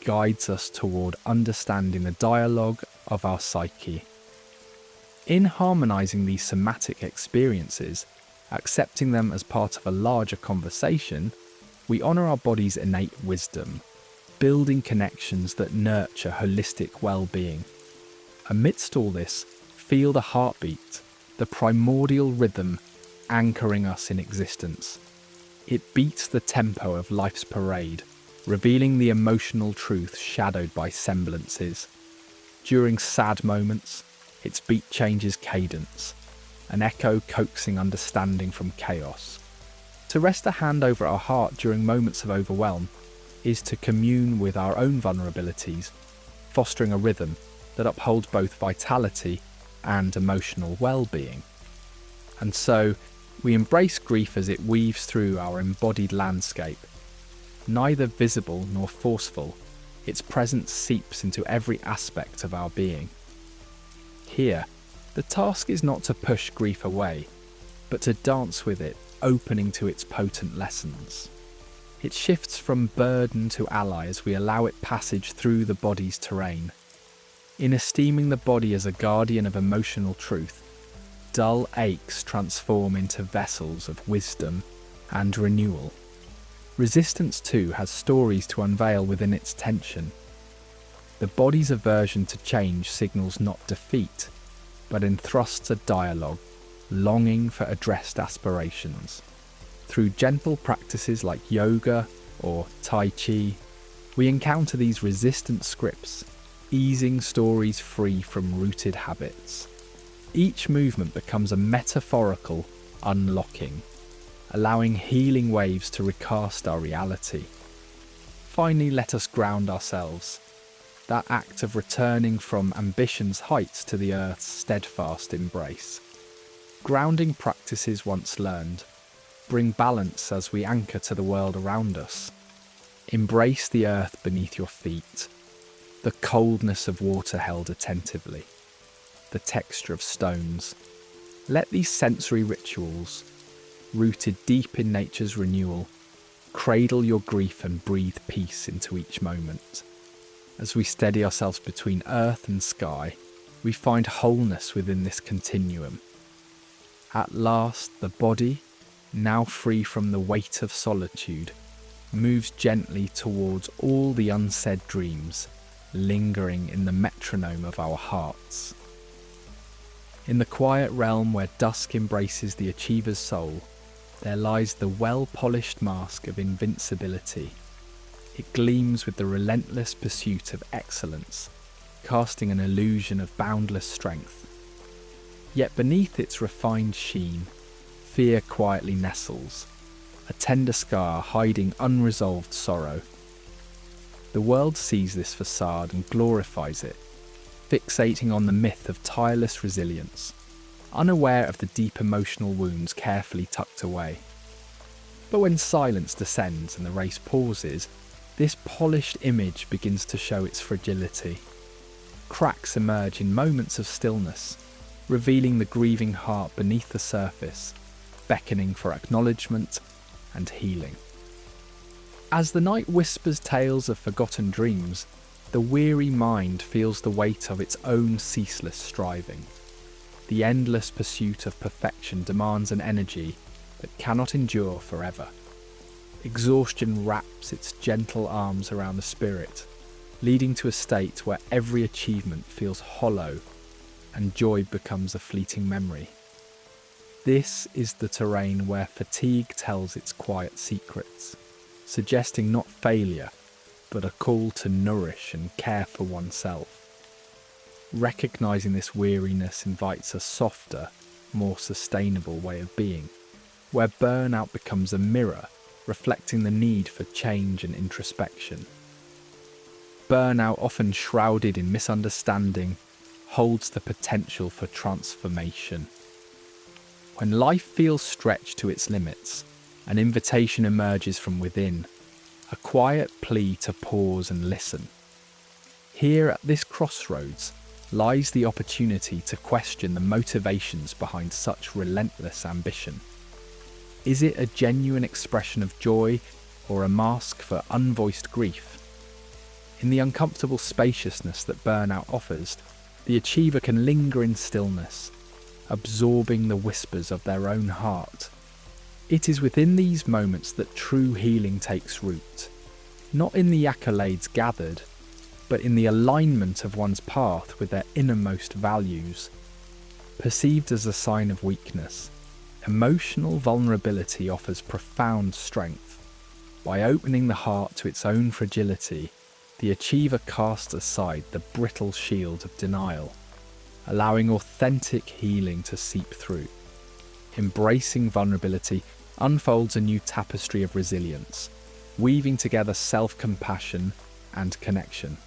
guides us toward understanding the dialogue of our psyche. In harmonizing these somatic experiences, accepting them as part of a larger conversation, we honor our body's innate wisdom, building connections that nurture holistic well-being. Amidst all this, feel the heartbeat, the primordial rhythm anchoring us in existence. It beats the tempo of life's parade, revealing the emotional truth shadowed by semblances. During sad moments, its beat changes cadence, an echo coaxing understanding from chaos. To rest a hand over our heart during moments of overwhelm is to commune with our own vulnerabilities, fostering a rhythm that upholds both vitality and emotional well-being. And so, we embrace grief as it weaves through our embodied landscape. Neither visible nor forceful, its presence seeps into every aspect of our being. Here, the task is not to push grief away, but to dance with it, opening to its potent lessons. It shifts from burden to ally as we allow it passage through the body's terrain. In esteeming the body as a guardian of emotional truth, dull aches transform into vessels of wisdom and renewal. Resistance, too, has stories to unveil within its tension. The body's aversion to change signals not defeat, but entrusts a dialogue, longing for addressed aspirations. Through gentle practices like yoga or tai chi, we encounter these resistant scripts, easing stories free from rooted habits. Each movement becomes a metaphorical unlocking, allowing healing waves to recast our reality. Finally, let us ground ourselves, that act of returning from ambition's heights to the earth's steadfast embrace. Grounding practices once learned bring balance as we anchor to the world around us. Embrace the earth beneath your feet, the coldness of water held attentively, the texture of stones. Let these sensory rituals, rooted deep in nature's renewal, cradle your grief and breathe peace into each moment. As we steady ourselves between earth and sky, we find wholeness within this continuum. At last, the body, now free from the weight of solitude, moves gently towards all the unsaid dreams lingering in the metronome of our hearts. In the quiet realm where dusk embraces the achiever's soul, there lies the well-polished mask of invincibility. It gleams with the relentless pursuit of excellence, casting an illusion of boundless strength. Yet beneath its refined sheen, fear quietly nestles, a tender scar hiding unresolved sorrow. The world sees this facade and glorifies it, fixating on the myth of tireless resilience, unaware of the deep emotional wounds carefully tucked away. But when silence descends and the race pauses, this polished image begins to show its fragility. Cracks emerge in moments of stillness, revealing the grieving heart beneath the surface, beckoning for acknowledgement and healing. As the night whispers tales of forgotten dreams, the weary mind feels the weight of its own ceaseless striving. The endless pursuit of perfection demands an energy that cannot endure forever. Exhaustion wraps its gentle arms around the spirit, leading to a state where every achievement feels hollow and joy becomes a fleeting memory. This is the terrain where fatigue tells its quiet secrets, suggesting not failure, but a call to nourish and care for oneself. Recognizing this weariness invites a softer, more sustainable way of being, where burnout becomes a mirror reflecting the need for change and introspection. Burnout, often shrouded in misunderstanding, holds the potential for transformation. When life feels stretched to its limits, an invitation emerges from within, a quiet plea to pause and listen. Here at this crossroads lies the opportunity to question the motivations behind such relentless ambition. Is it a genuine expression of joy or a mask for unvoiced grief? In the uncomfortable spaciousness that burnout offers, the achiever can linger in stillness, absorbing the whispers of their own heart. It is within these moments that true healing takes root, not in the accolades gathered, but in the alignment of one's path with their innermost values. Perceived as a sign of weakness, emotional vulnerability offers profound strength. By opening the heart to its own fragility, the achiever casts aside the brittle shield of denial, allowing authentic healing to seep through. Embracing vulnerability unfolds a new tapestry of resilience, weaving together self-compassion and connection.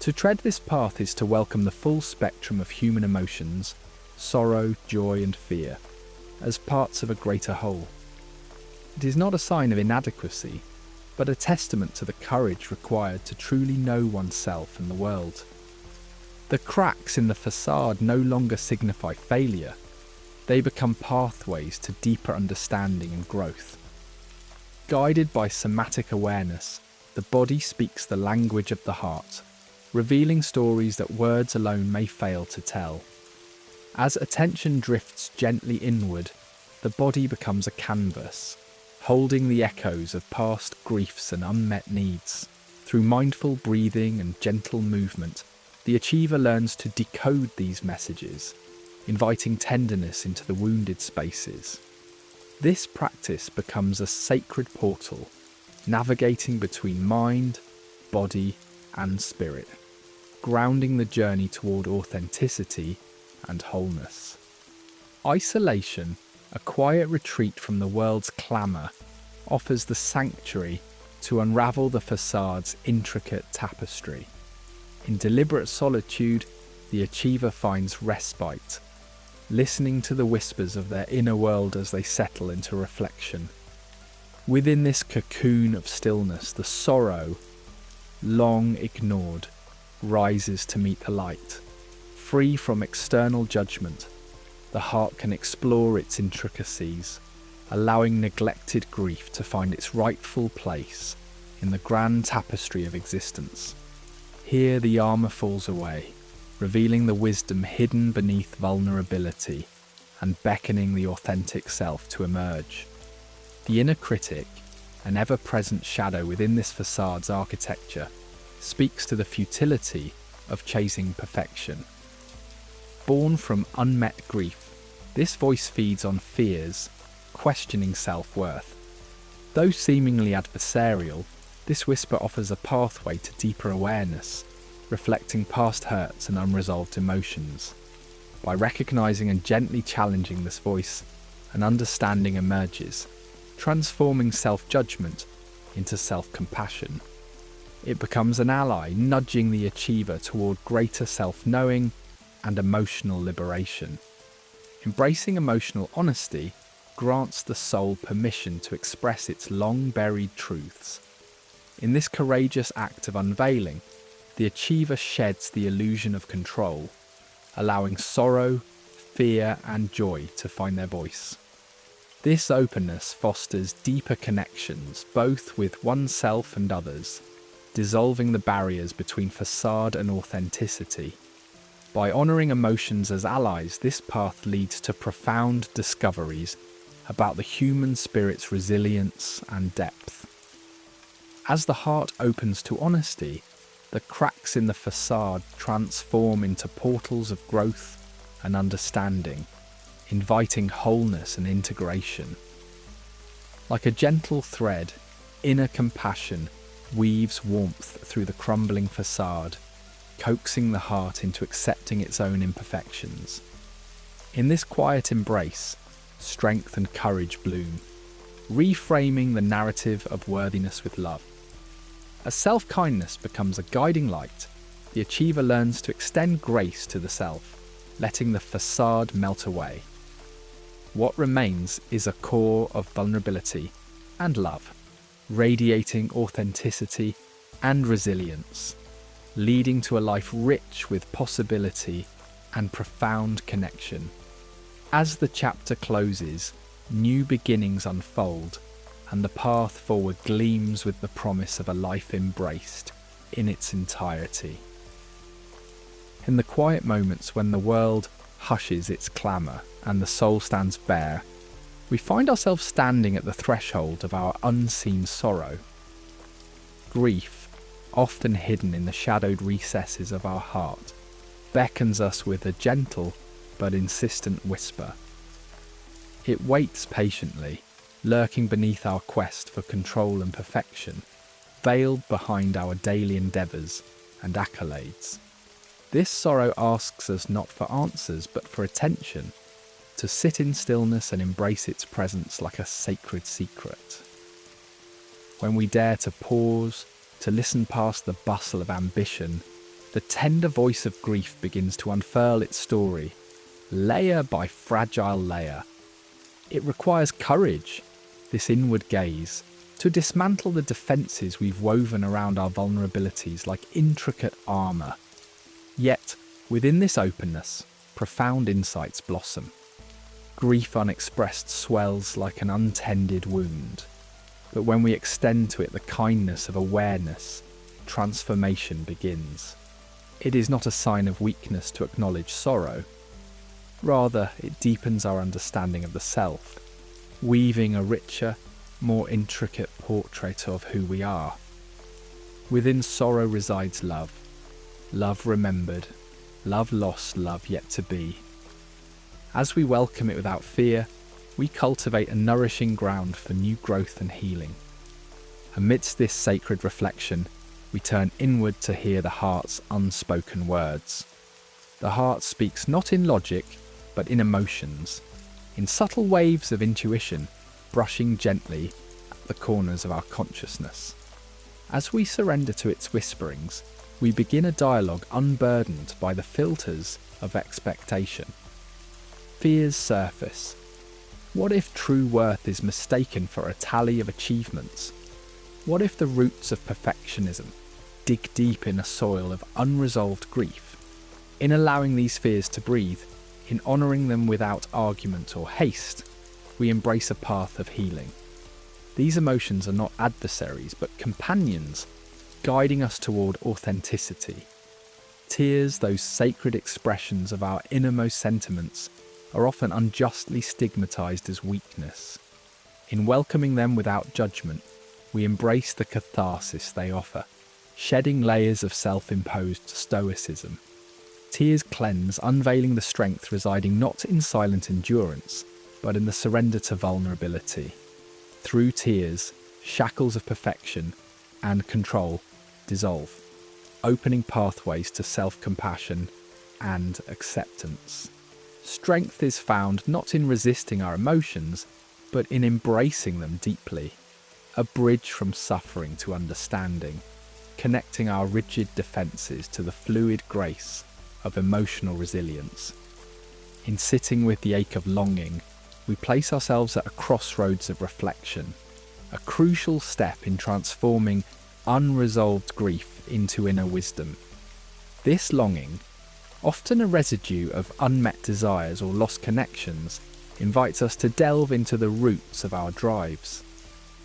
To tread this path is to welcome the full spectrum of human emotions, sorrow, joy, and fear, as parts of a greater whole. It is not a sign of inadequacy, but a testament to the courage required to truly know oneself and the world. The cracks in the facade no longer signify failure. They become pathways to deeper understanding and growth. Guided by somatic awareness, the body speaks the language of the heart, revealing stories that words alone may fail to tell. As attention drifts gently inward, the body becomes a canvas, holding the echoes of past griefs and unmet needs. Through mindful breathing and gentle movement, the achiever learns to decode these messages, inviting tenderness into the wounded spaces. This practice becomes a sacred portal, navigating between mind, body, and spirit, grounding the journey toward authenticity and wholeness. Isolation, a quiet retreat from the world's clamour, offers the sanctuary to unravel the facade's intricate tapestry. In deliberate solitude, the achiever finds respite, listening to the whispers of their inner world as they settle into reflection. Within this cocoon of stillness, the sorrow, long ignored, rises to meet the light. Free from external judgment, the heart can explore its intricacies, allowing neglected grief to find its rightful place in the grand tapestry of existence. Here the armour falls away, revealing the wisdom hidden beneath vulnerability and beckoning the authentic self to emerge. The inner critic, an ever-present shadow within this facade's architecture, speaks to the futility of chasing perfection. Born from unmet grief, this voice feeds on fears, questioning self-worth. Though seemingly adversarial, this whisper offers a pathway to deeper awareness, reflecting past hurts and unresolved emotions. By recognizing and gently challenging this voice, an understanding emerges, transforming self-judgment into self-compassion. It becomes an ally, nudging the achiever toward greater self-knowing and emotional liberation. Embracing emotional honesty grants the soul permission to express its long-buried truths. In this courageous act of unveiling, the achiever sheds the illusion of control, allowing sorrow, fear, and joy to find their voice. This openness fosters deeper connections, both with oneself and others, dissolving the barriers between facade and authenticity. By honouring emotions as allies, this path leads to profound discoveries about the human spirit's resilience and depth. As the heart opens to honesty, the cracks in the facade transform into portals of growth and understanding, inviting wholeness and integration. Like a gentle thread, inner compassion weaves warmth through the crumbling facade, coaxing the heart into accepting its own imperfections. In this quiet embrace, strength and courage bloom, reframing the narrative of worthiness with love. As self-kindness becomes a guiding light, the achiever learns to extend grace to the self, letting the facade melt away. What remains is a core of vulnerability and love, radiating authenticity and resilience, leading to a life rich with possibility and profound connection. As the chapter closes, new beginnings unfold, and the path forward gleams with the promise of a life embraced in its entirety. In the quiet moments when the world hushes its clamour and the soul stands bare, we find ourselves standing at the threshold of our unseen sorrow. Grief, often hidden in the shadowed recesses of our heart, beckons us with a gentle but insistent whisper. It waits patiently, lurking beneath our quest for control and perfection, veiled behind our daily endeavours and accolades. This sorrow asks us not for answers but for attention, to sit in stillness and embrace its presence like a sacred secret. When we dare to pause, to listen past the bustle of ambition, the tender voice of grief begins to unfurl its story, layer by fragile layer. It requires courage, this inward gaze, to dismantle the defences we've woven around our vulnerabilities like intricate armour. Yet, within this openness, profound insights blossom. Grief unexpressed swells like an untended wound. But when we extend to it the kindness of awareness, transformation begins. It is not a sign of weakness to acknowledge sorrow. Rather, it deepens our understanding of the self, weaving a richer, more intricate portrait of who we are. Within sorrow resides love. Love remembered, love lost, love yet to be. As we welcome it without fear, we cultivate a nourishing ground for new growth and healing. Amidst this sacred reflection, we turn inward to hear the heart's unspoken words. The heart speaks not in logic, but in emotions, in subtle waves of intuition, brushing gently at the corners of our consciousness. As we surrender to its whisperings, we begin a dialogue unburdened by the filters of expectation. Fears surface. What if true worth is mistaken for a tally of achievements? What if the roots of perfectionism dig deep in a soil of unresolved grief? In allowing these fears to breathe, in honouring them without argument or haste, we embrace a path of healing. These emotions are not adversaries, but companions, guiding us toward authenticity. Tears, those sacred expressions of our innermost sentiments, are often unjustly stigmatized as weakness. In welcoming them without judgment, we embrace the catharsis they offer, shedding layers of self-imposed stoicism. Tears cleanse, unveiling the strength residing not in silent endurance, but in the surrender to vulnerability. Through tears, shackles of perfection and control dissolve, opening pathways to self-compassion and acceptance. Strength is found not in resisting our emotions, but in embracing them deeply. A bridge from suffering to understanding, connecting our rigid defences to the fluid grace of emotional resilience. In sitting with the ache of longing, we place ourselves at a crossroads of reflection, a crucial step in transforming unresolved grief into inner wisdom. This longing, often a residue of unmet desires or lost connections, invites us to delve into the roots of our drives.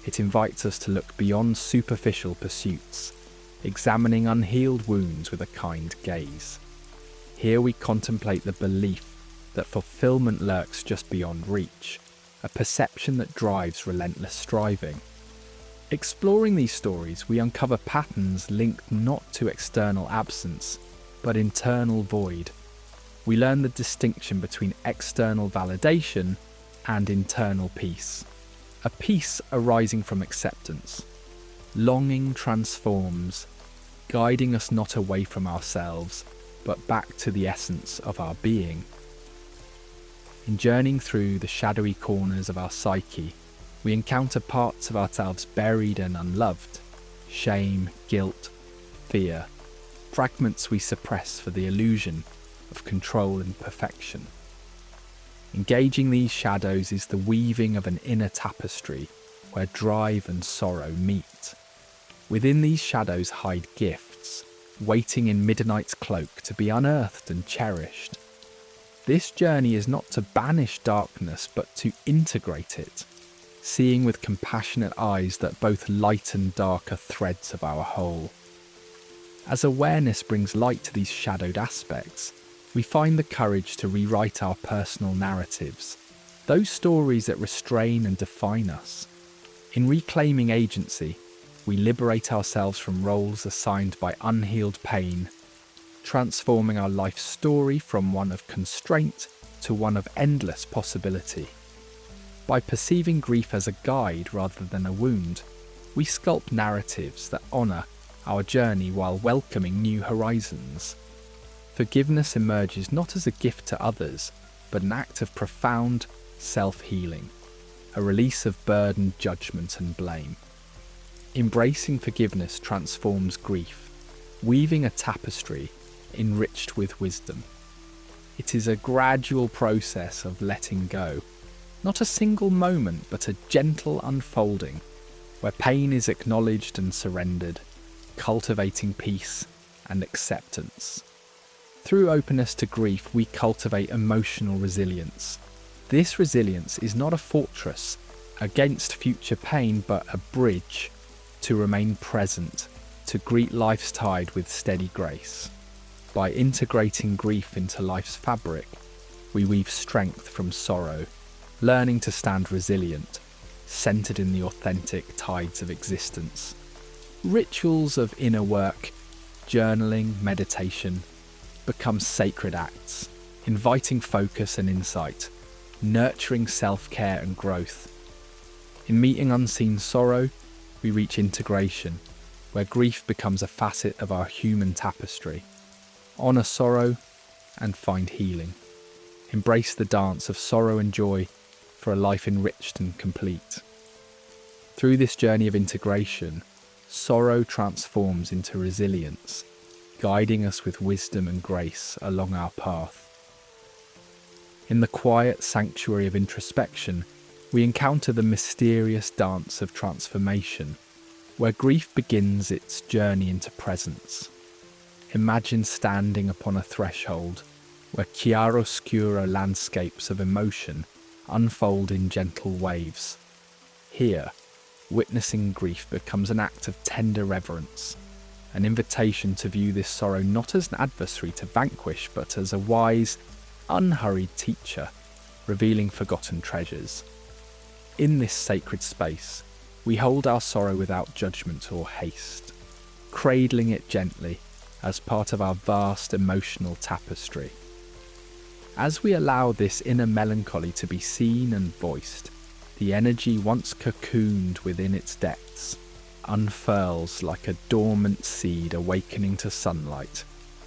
It invites us to look beyond superficial pursuits, examining unhealed wounds with a kind gaze. Here we contemplate the belief that fulfillment lurks just beyond reach, a perception that drives relentless striving. Exploring these stories, we uncover patterns linked not to external absence, but internal void. We learn the distinction between external validation and internal peace, a peace arising from acceptance. Longing transforms, guiding us not away from ourselves, but back to the essence of our being. In journeying through the shadowy corners of our psyche, we encounter parts of ourselves buried and unloved: shame, guilt, fear, fragments we suppress for the illusion of control and perfection. Engaging these shadows is the weaving of an inner tapestry where drive and sorrow meet. Within these shadows hide gifts, waiting in midnight's cloak to be unearthed and cherished. This journey is not to banish darkness, but to integrate it, seeing with compassionate eyes that both light and dark are threads of our whole. As awareness brings light to these shadowed aspects, we find the courage to rewrite our personal narratives, those stories that restrain and define us. In reclaiming agency, we liberate ourselves from roles assigned by unhealed pain, transforming our life story from one of constraint to one of endless possibility. By perceiving grief as a guide rather than a wound, we sculpt narratives that honour our journey while welcoming new horizons. Forgiveness emerges not as a gift to others, but an act of profound self-healing, a release of burdened judgment and blame. Embracing forgiveness transforms grief, weaving a tapestry enriched with wisdom. It is a gradual process of letting go, not a single moment, but a gentle unfolding, where pain is acknowledged and surrendered, cultivating peace and acceptance. Through openness to grief, we cultivate emotional resilience. This resilience is not a fortress against future pain, but a bridge to remain present, to greet life's tide with steady grace. By integrating grief into life's fabric, we weave strength from sorrow, learning to stand resilient, centered in the authentic tides of existence. Rituals of inner work, journaling, meditation, become sacred acts, inviting focus and insight, nurturing self-care and growth. In meeting unseen sorrow, we reach integration, where grief becomes a facet of our human tapestry. Honour sorrow and find healing. Embrace the dance of sorrow and joy for a life enriched and complete. Through this journey of integration, sorrow transforms into resilience, guiding us with wisdom and grace along our path. In the quiet sanctuary of introspection, we encounter the mysterious dance of transformation, where grief begins its journey into presence. Imagine standing upon a threshold where chiaroscuro landscapes of emotion unfold in gentle waves. Here, witnessing grief becomes an act of tender reverence, an invitation to view this sorrow not as an adversary to vanquish, but as a wise, unhurried teacher, revealing forgotten treasures. In this sacred space, we hold our sorrow without judgment or haste, cradling it gently as part of our vast emotional tapestry. As we allow this inner melancholy to be seen and voiced, the energy once cocooned within its depths unfurls like a dormant seed awakening to sunlight,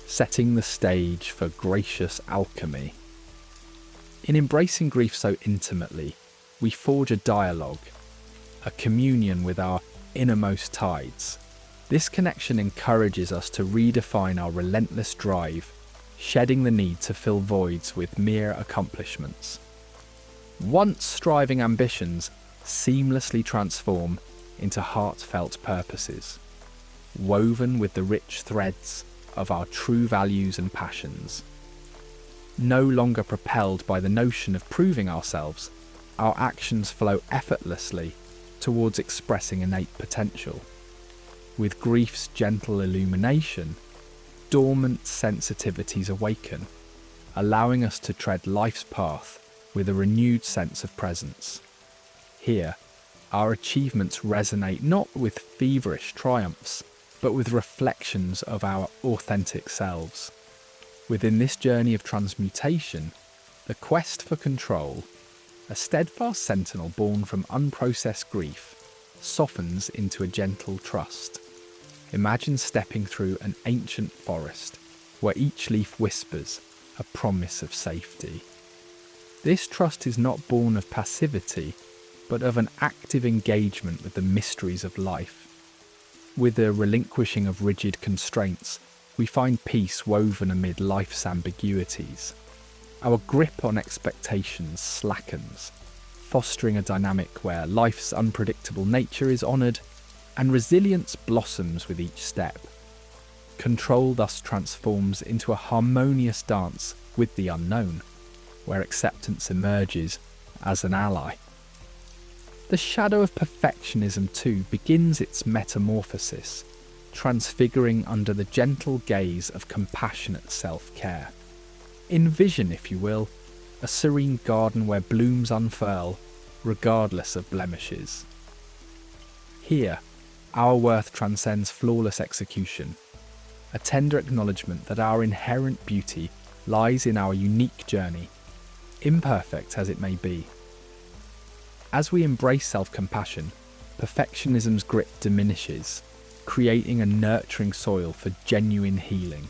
setting the stage for gracious alchemy. In embracing grief so intimately, we forge a dialogue, a communion with our innermost tides. This connection encourages us to redefine our relentless drive, shedding the need to fill voids with mere accomplishments. Once striving ambitions seamlessly transform into heartfelt purposes, woven with the rich threads of our true values and passions. No longer propelled by the notion of proving ourselves, our actions flow effortlessly towards expressing innate potential. With grief's gentle illumination, dormant sensitivities awaken, allowing us to tread life's path with a renewed sense of presence. Here, our achievements resonate not with feverish triumphs, but with reflections of our authentic selves. Within this journey of transmutation, the quest for control, a steadfast sentinel born from unprocessed grief, softens into a gentle trust. Imagine stepping through an ancient forest where each leaf whispers a promise of safety. This trust is not born of passivity, but of an active engagement with the mysteries of life. With the relinquishing of rigid constraints, we find peace woven amid life's ambiguities. Our grip on expectations slackens, fostering a dynamic where life's unpredictable nature is honoured and resilience blossoms with each step. Control thus transforms into a harmonious dance with the unknown, where acceptance emerges as an ally. The shadow of perfectionism too begins its metamorphosis, transfiguring under the gentle gaze of compassionate self-care. Envision, if you will, a serene garden where blooms unfurl, regardless of blemishes. Here, our worth transcends flawless execution, a tender acknowledgement that our inherent beauty lies in our unique journey, imperfect as it may be. As we embrace self-compassion, perfectionism's grip diminishes, creating a nurturing soil for genuine healing.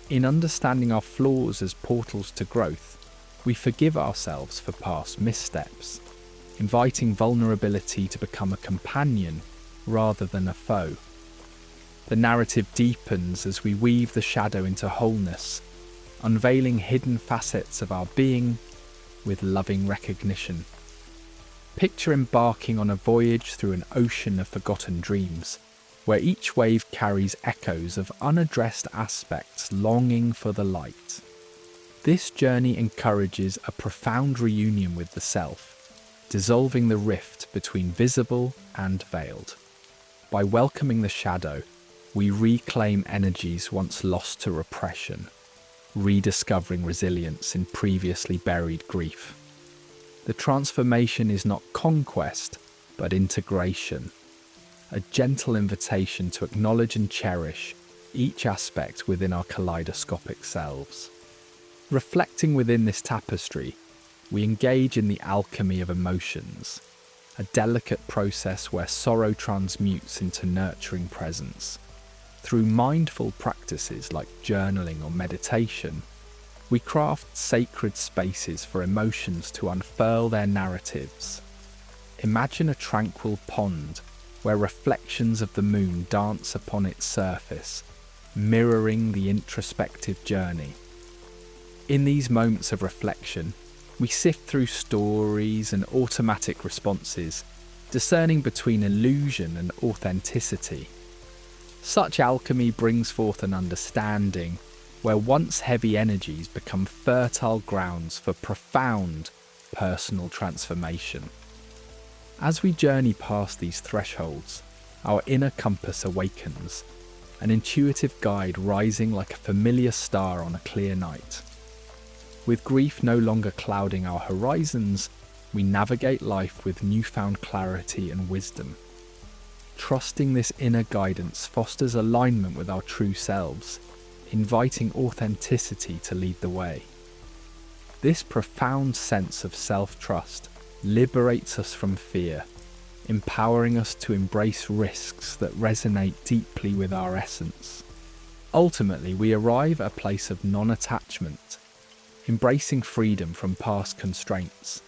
In understanding our flaws as portals to growth, we forgive ourselves for past missteps, inviting vulnerability to become a companion rather than a foe. The narrative deepens as we weave the shadow into wholeness, unveiling hidden facets of our being with loving recognition. Picture embarking on a voyage through an ocean of forgotten dreams, where each wave carries echoes of unaddressed aspects longing for the light. This journey encourages a profound reunion with the self, dissolving the rift between visible and veiled. By welcoming the shadow, we reclaim energies once lost to repression, rediscovering resilience in previously buried grief. The transformation is not conquest, but integration, a gentle invitation to acknowledge and cherish each aspect within our kaleidoscopic selves. Reflecting within this tapestry, we engage in the alchemy of emotions, a delicate process where sorrow transmutes into nurturing presence. Through mindful practices like journaling or meditation, we craft sacred spaces for emotions to unfurl their narratives. Imagine a tranquil pond where reflections of the moon dance upon its surface, mirroring the introspective journey. In these moments of reflection, we sift through stories and automatic responses, discerning between illusion and authenticity. Such alchemy brings forth an understanding where once heavy energies become fertile grounds for profound personal transformation. As we journey past these thresholds, our inner compass awakens, an intuitive guide rising like a familiar star on a clear night. With grief no longer clouding our horizons, we navigate life with newfound clarity and wisdom. Trusting this inner guidance fosters alignment with our true selves, inviting authenticity to lead the way. This profound sense of self-trust liberates us from fear, empowering us to embrace risks that resonate deeply with our essence. Ultimately, we arrive at a place of non-attachment, embracing freedom from past constraints.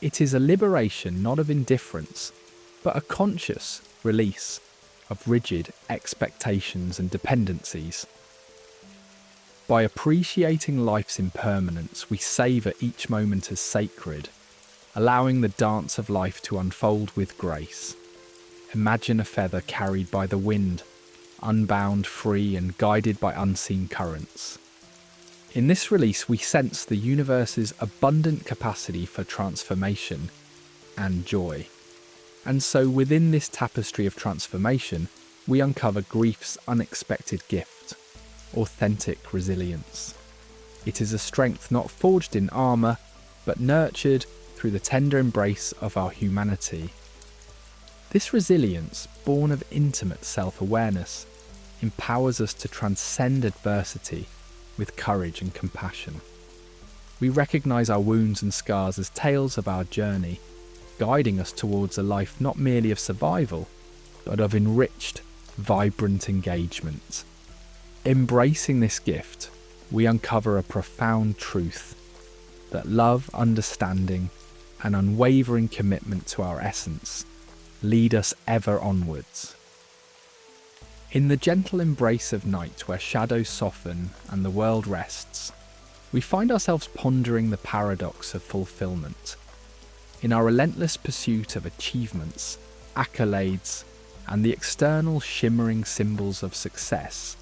It is a liberation not of indifference, but a conscious release of rigid expectations and dependencies. By appreciating life's impermanence, we savour each moment as sacred, allowing the dance of life to unfold with grace. Imagine a feather carried by the wind, unbound, free, and guided by unseen currents. In this release, we sense the universe's abundant capacity for transformation and joy. And so within this tapestry of transformation, we uncover grief's unexpected gift, authentic resilience. It is a strength not forged in armour, but nurtured through the tender embrace of our humanity. This resilience, born of intimate self-awareness, empowers us to transcend adversity with courage and compassion. We recognise our wounds and scars as tales of our journey, guiding us towards a life not merely of survival, but of enriched, vibrant engagement. Embracing this gift, we uncover a profound truth that love, understanding, and unwavering commitment to our essence lead us ever onwards. In the gentle embrace of night where shadows soften and the world rests, we find ourselves pondering the paradox of fulfillment. In our relentless pursuit of achievements, accolades, and the external shimmering symbols of success,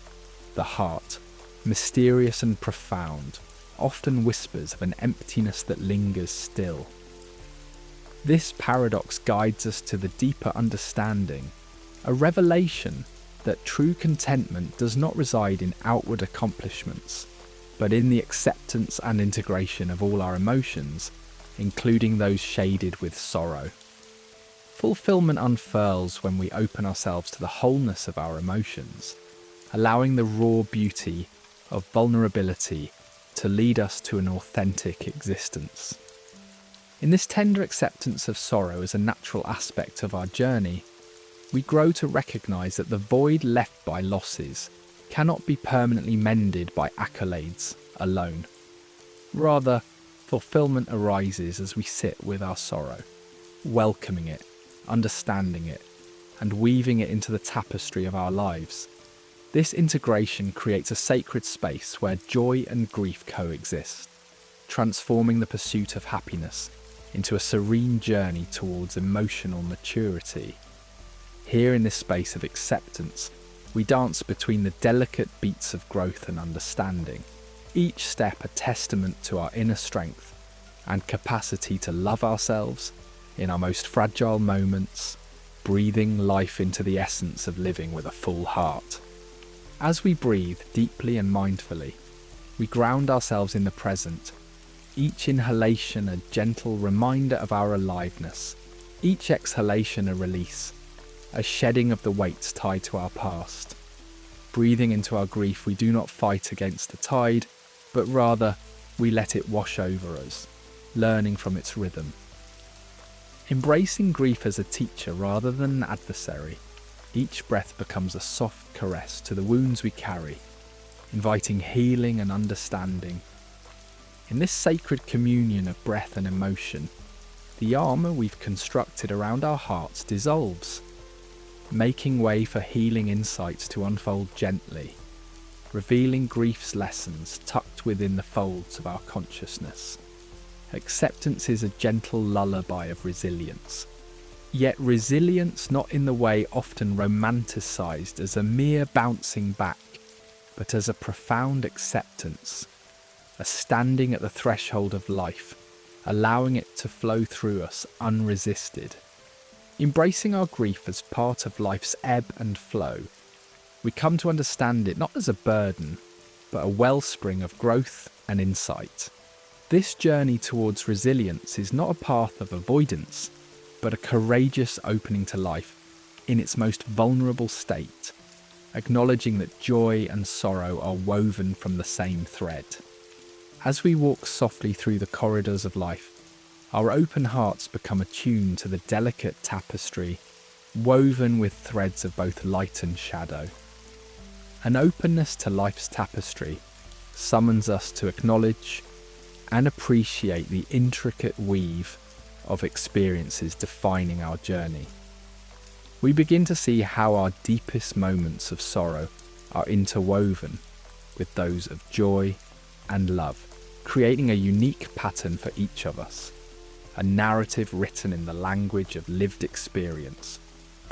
the heart, mysterious and profound, often whispers of an emptiness that lingers still. This paradox guides us to the deeper understanding, a revelation that true contentment does not reside in outward accomplishments, but in the acceptance and integration of all our emotions, including those shaded with sorrow. Fulfillment unfurls when we open ourselves to the wholeness of our emotions, allowing the raw beauty of vulnerability to lead us to an authentic existence. In this tender acceptance of sorrow as a natural aspect of our journey, we grow to recognise that the void left by losses cannot be permanently mended by accolades alone. Rather, fulfillment arises as we sit with our sorrow, welcoming it, understanding it, and weaving it into the tapestry of our lives. This integration creates a sacred space where joy and grief coexist, transforming the pursuit of happiness into a serene journey towards emotional maturity. Here in this space of acceptance, we dance between the delicate beats of growth and understanding, each step a testament to our inner strength and capacity to love ourselves in our most fragile moments, breathing life into the essence of living with a full heart. As we breathe deeply and mindfully, we ground ourselves in the present, each inhalation a gentle reminder of our aliveness, each exhalation a release, a shedding of the weights tied to our past. Breathing into our grief, we do not fight against the tide, but rather we let it wash over us, learning from its rhythm. Embracing grief as a teacher rather than an adversary, each breath becomes a soft caress to the wounds we carry, inviting healing and understanding. In this sacred communion of breath and emotion, the armour we've constructed around our hearts dissolves, making way for healing insights to unfold gently, revealing grief's lessons tucked within the folds of our consciousness. Acceptance is a gentle lullaby of resilience. Yet resilience not in the way often romanticised as a mere bouncing back, but as a profound acceptance, a standing at the threshold of life, allowing it to flow through us unresisted. Embracing our grief as part of life's ebb and flow, we come to understand it not as a burden, but a wellspring of growth and insight. This journey towards resilience is not a path of avoidance, but a courageous opening to life in its most vulnerable state, acknowledging that joy and sorrow are woven from the same thread. As we walk softly through the corridors of life, our open hearts become attuned to the delicate tapestry woven with threads of both light and shadow. An openness to life's tapestry summons us to acknowledge and appreciate the intricate weave of experiences defining our journey. We begin to see how our deepest moments of sorrow are interwoven with those of joy and love, creating a unique pattern for each of us, a narrative written in the language of lived experience,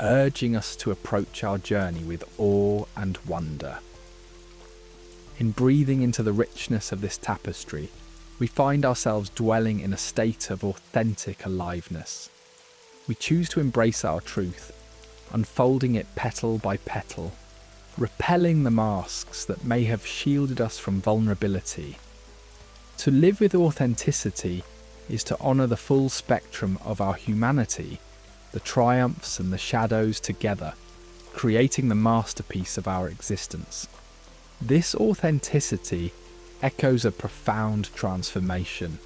urging us to approach our journey with awe and wonder. In breathing into the richness of this tapestry, we find ourselves dwelling in a state of authentic aliveness. We choose to embrace our truth, unfolding it petal by petal, repelling the masks that may have shielded us from vulnerability. To live with authenticity is to honour the full spectrum of our humanity, the triumphs and the shadows together, creating the masterpiece of our existence. This authenticity echoes a profound transformation,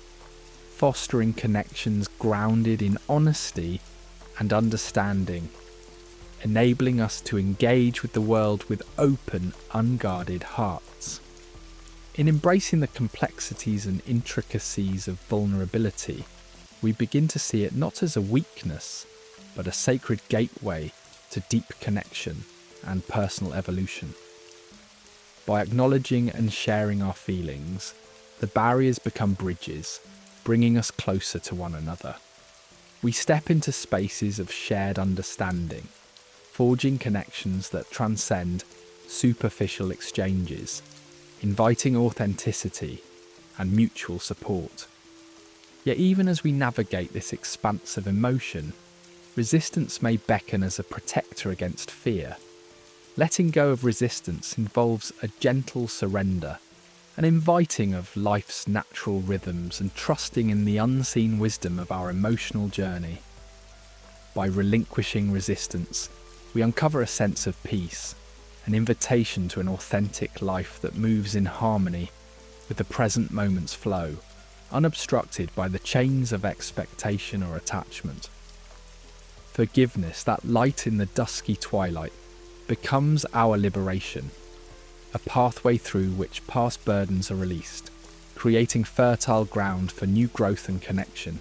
fostering connections grounded in honesty and understanding, enabling us to engage with the world with open, unguarded hearts. In embracing the complexities and intricacies of vulnerability, we begin to see it not as a weakness, but a sacred gateway to deep connection and personal evolution. By acknowledging and sharing our feelings, the barriers become bridges, bringing us closer to one another. We step into spaces of shared understanding, forging connections that transcend superficial exchanges, inviting authenticity and mutual support. Yet even as we navigate this expanse of emotion, resistance may beckon as a protector against fear. Letting go of resistance involves a gentle surrender, an inviting of life's natural rhythms and trusting in the unseen wisdom of our emotional journey. By relinquishing resistance, we uncover a sense of peace, an invitation to an authentic life that moves in harmony with the present moment's flow, unobstructed by the chains of expectation or attachment. Forgiveness, that light in the dusky twilight, becomes our liberation, a pathway through which past burdens are released, creating fertile ground for new growth and connection.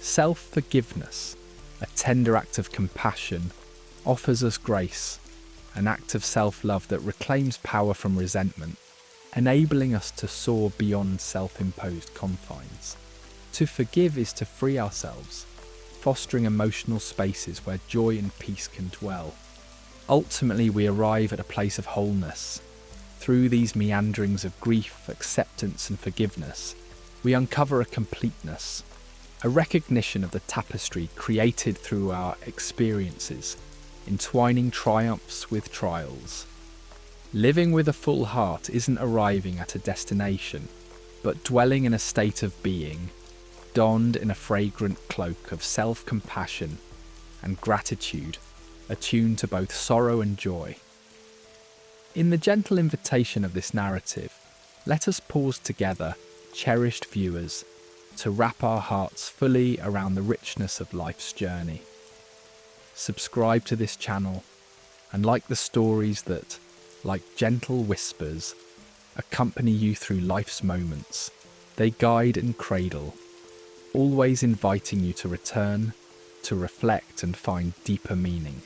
Self-forgiveness, a tender act of compassion, offers us grace, an act of self-love that reclaims power from resentment, enabling us to soar beyond self-imposed confines. To forgive is to free ourselves, fostering emotional spaces where joy and peace can dwell. Ultimately, we arrive at a place of wholeness. Through these meanderings of grief, acceptance and forgiveness, we uncover a completeness, a recognition of the tapestry created through our experiences, entwining triumphs with trials. Living with a full heart isn't arriving at a destination, but dwelling in a state of being, donned in a fragrant cloak of self-compassion and gratitude, attuned to both sorrow and joy. In the gentle invitation of this narrative, let us pause together, cherished viewers, to wrap our hearts fully around the richness of life's journey. Subscribe to this channel, and like the stories that, like gentle whispers, accompany you through life's moments, they guide and cradle, always inviting you to return, to reflect and find deeper meaning.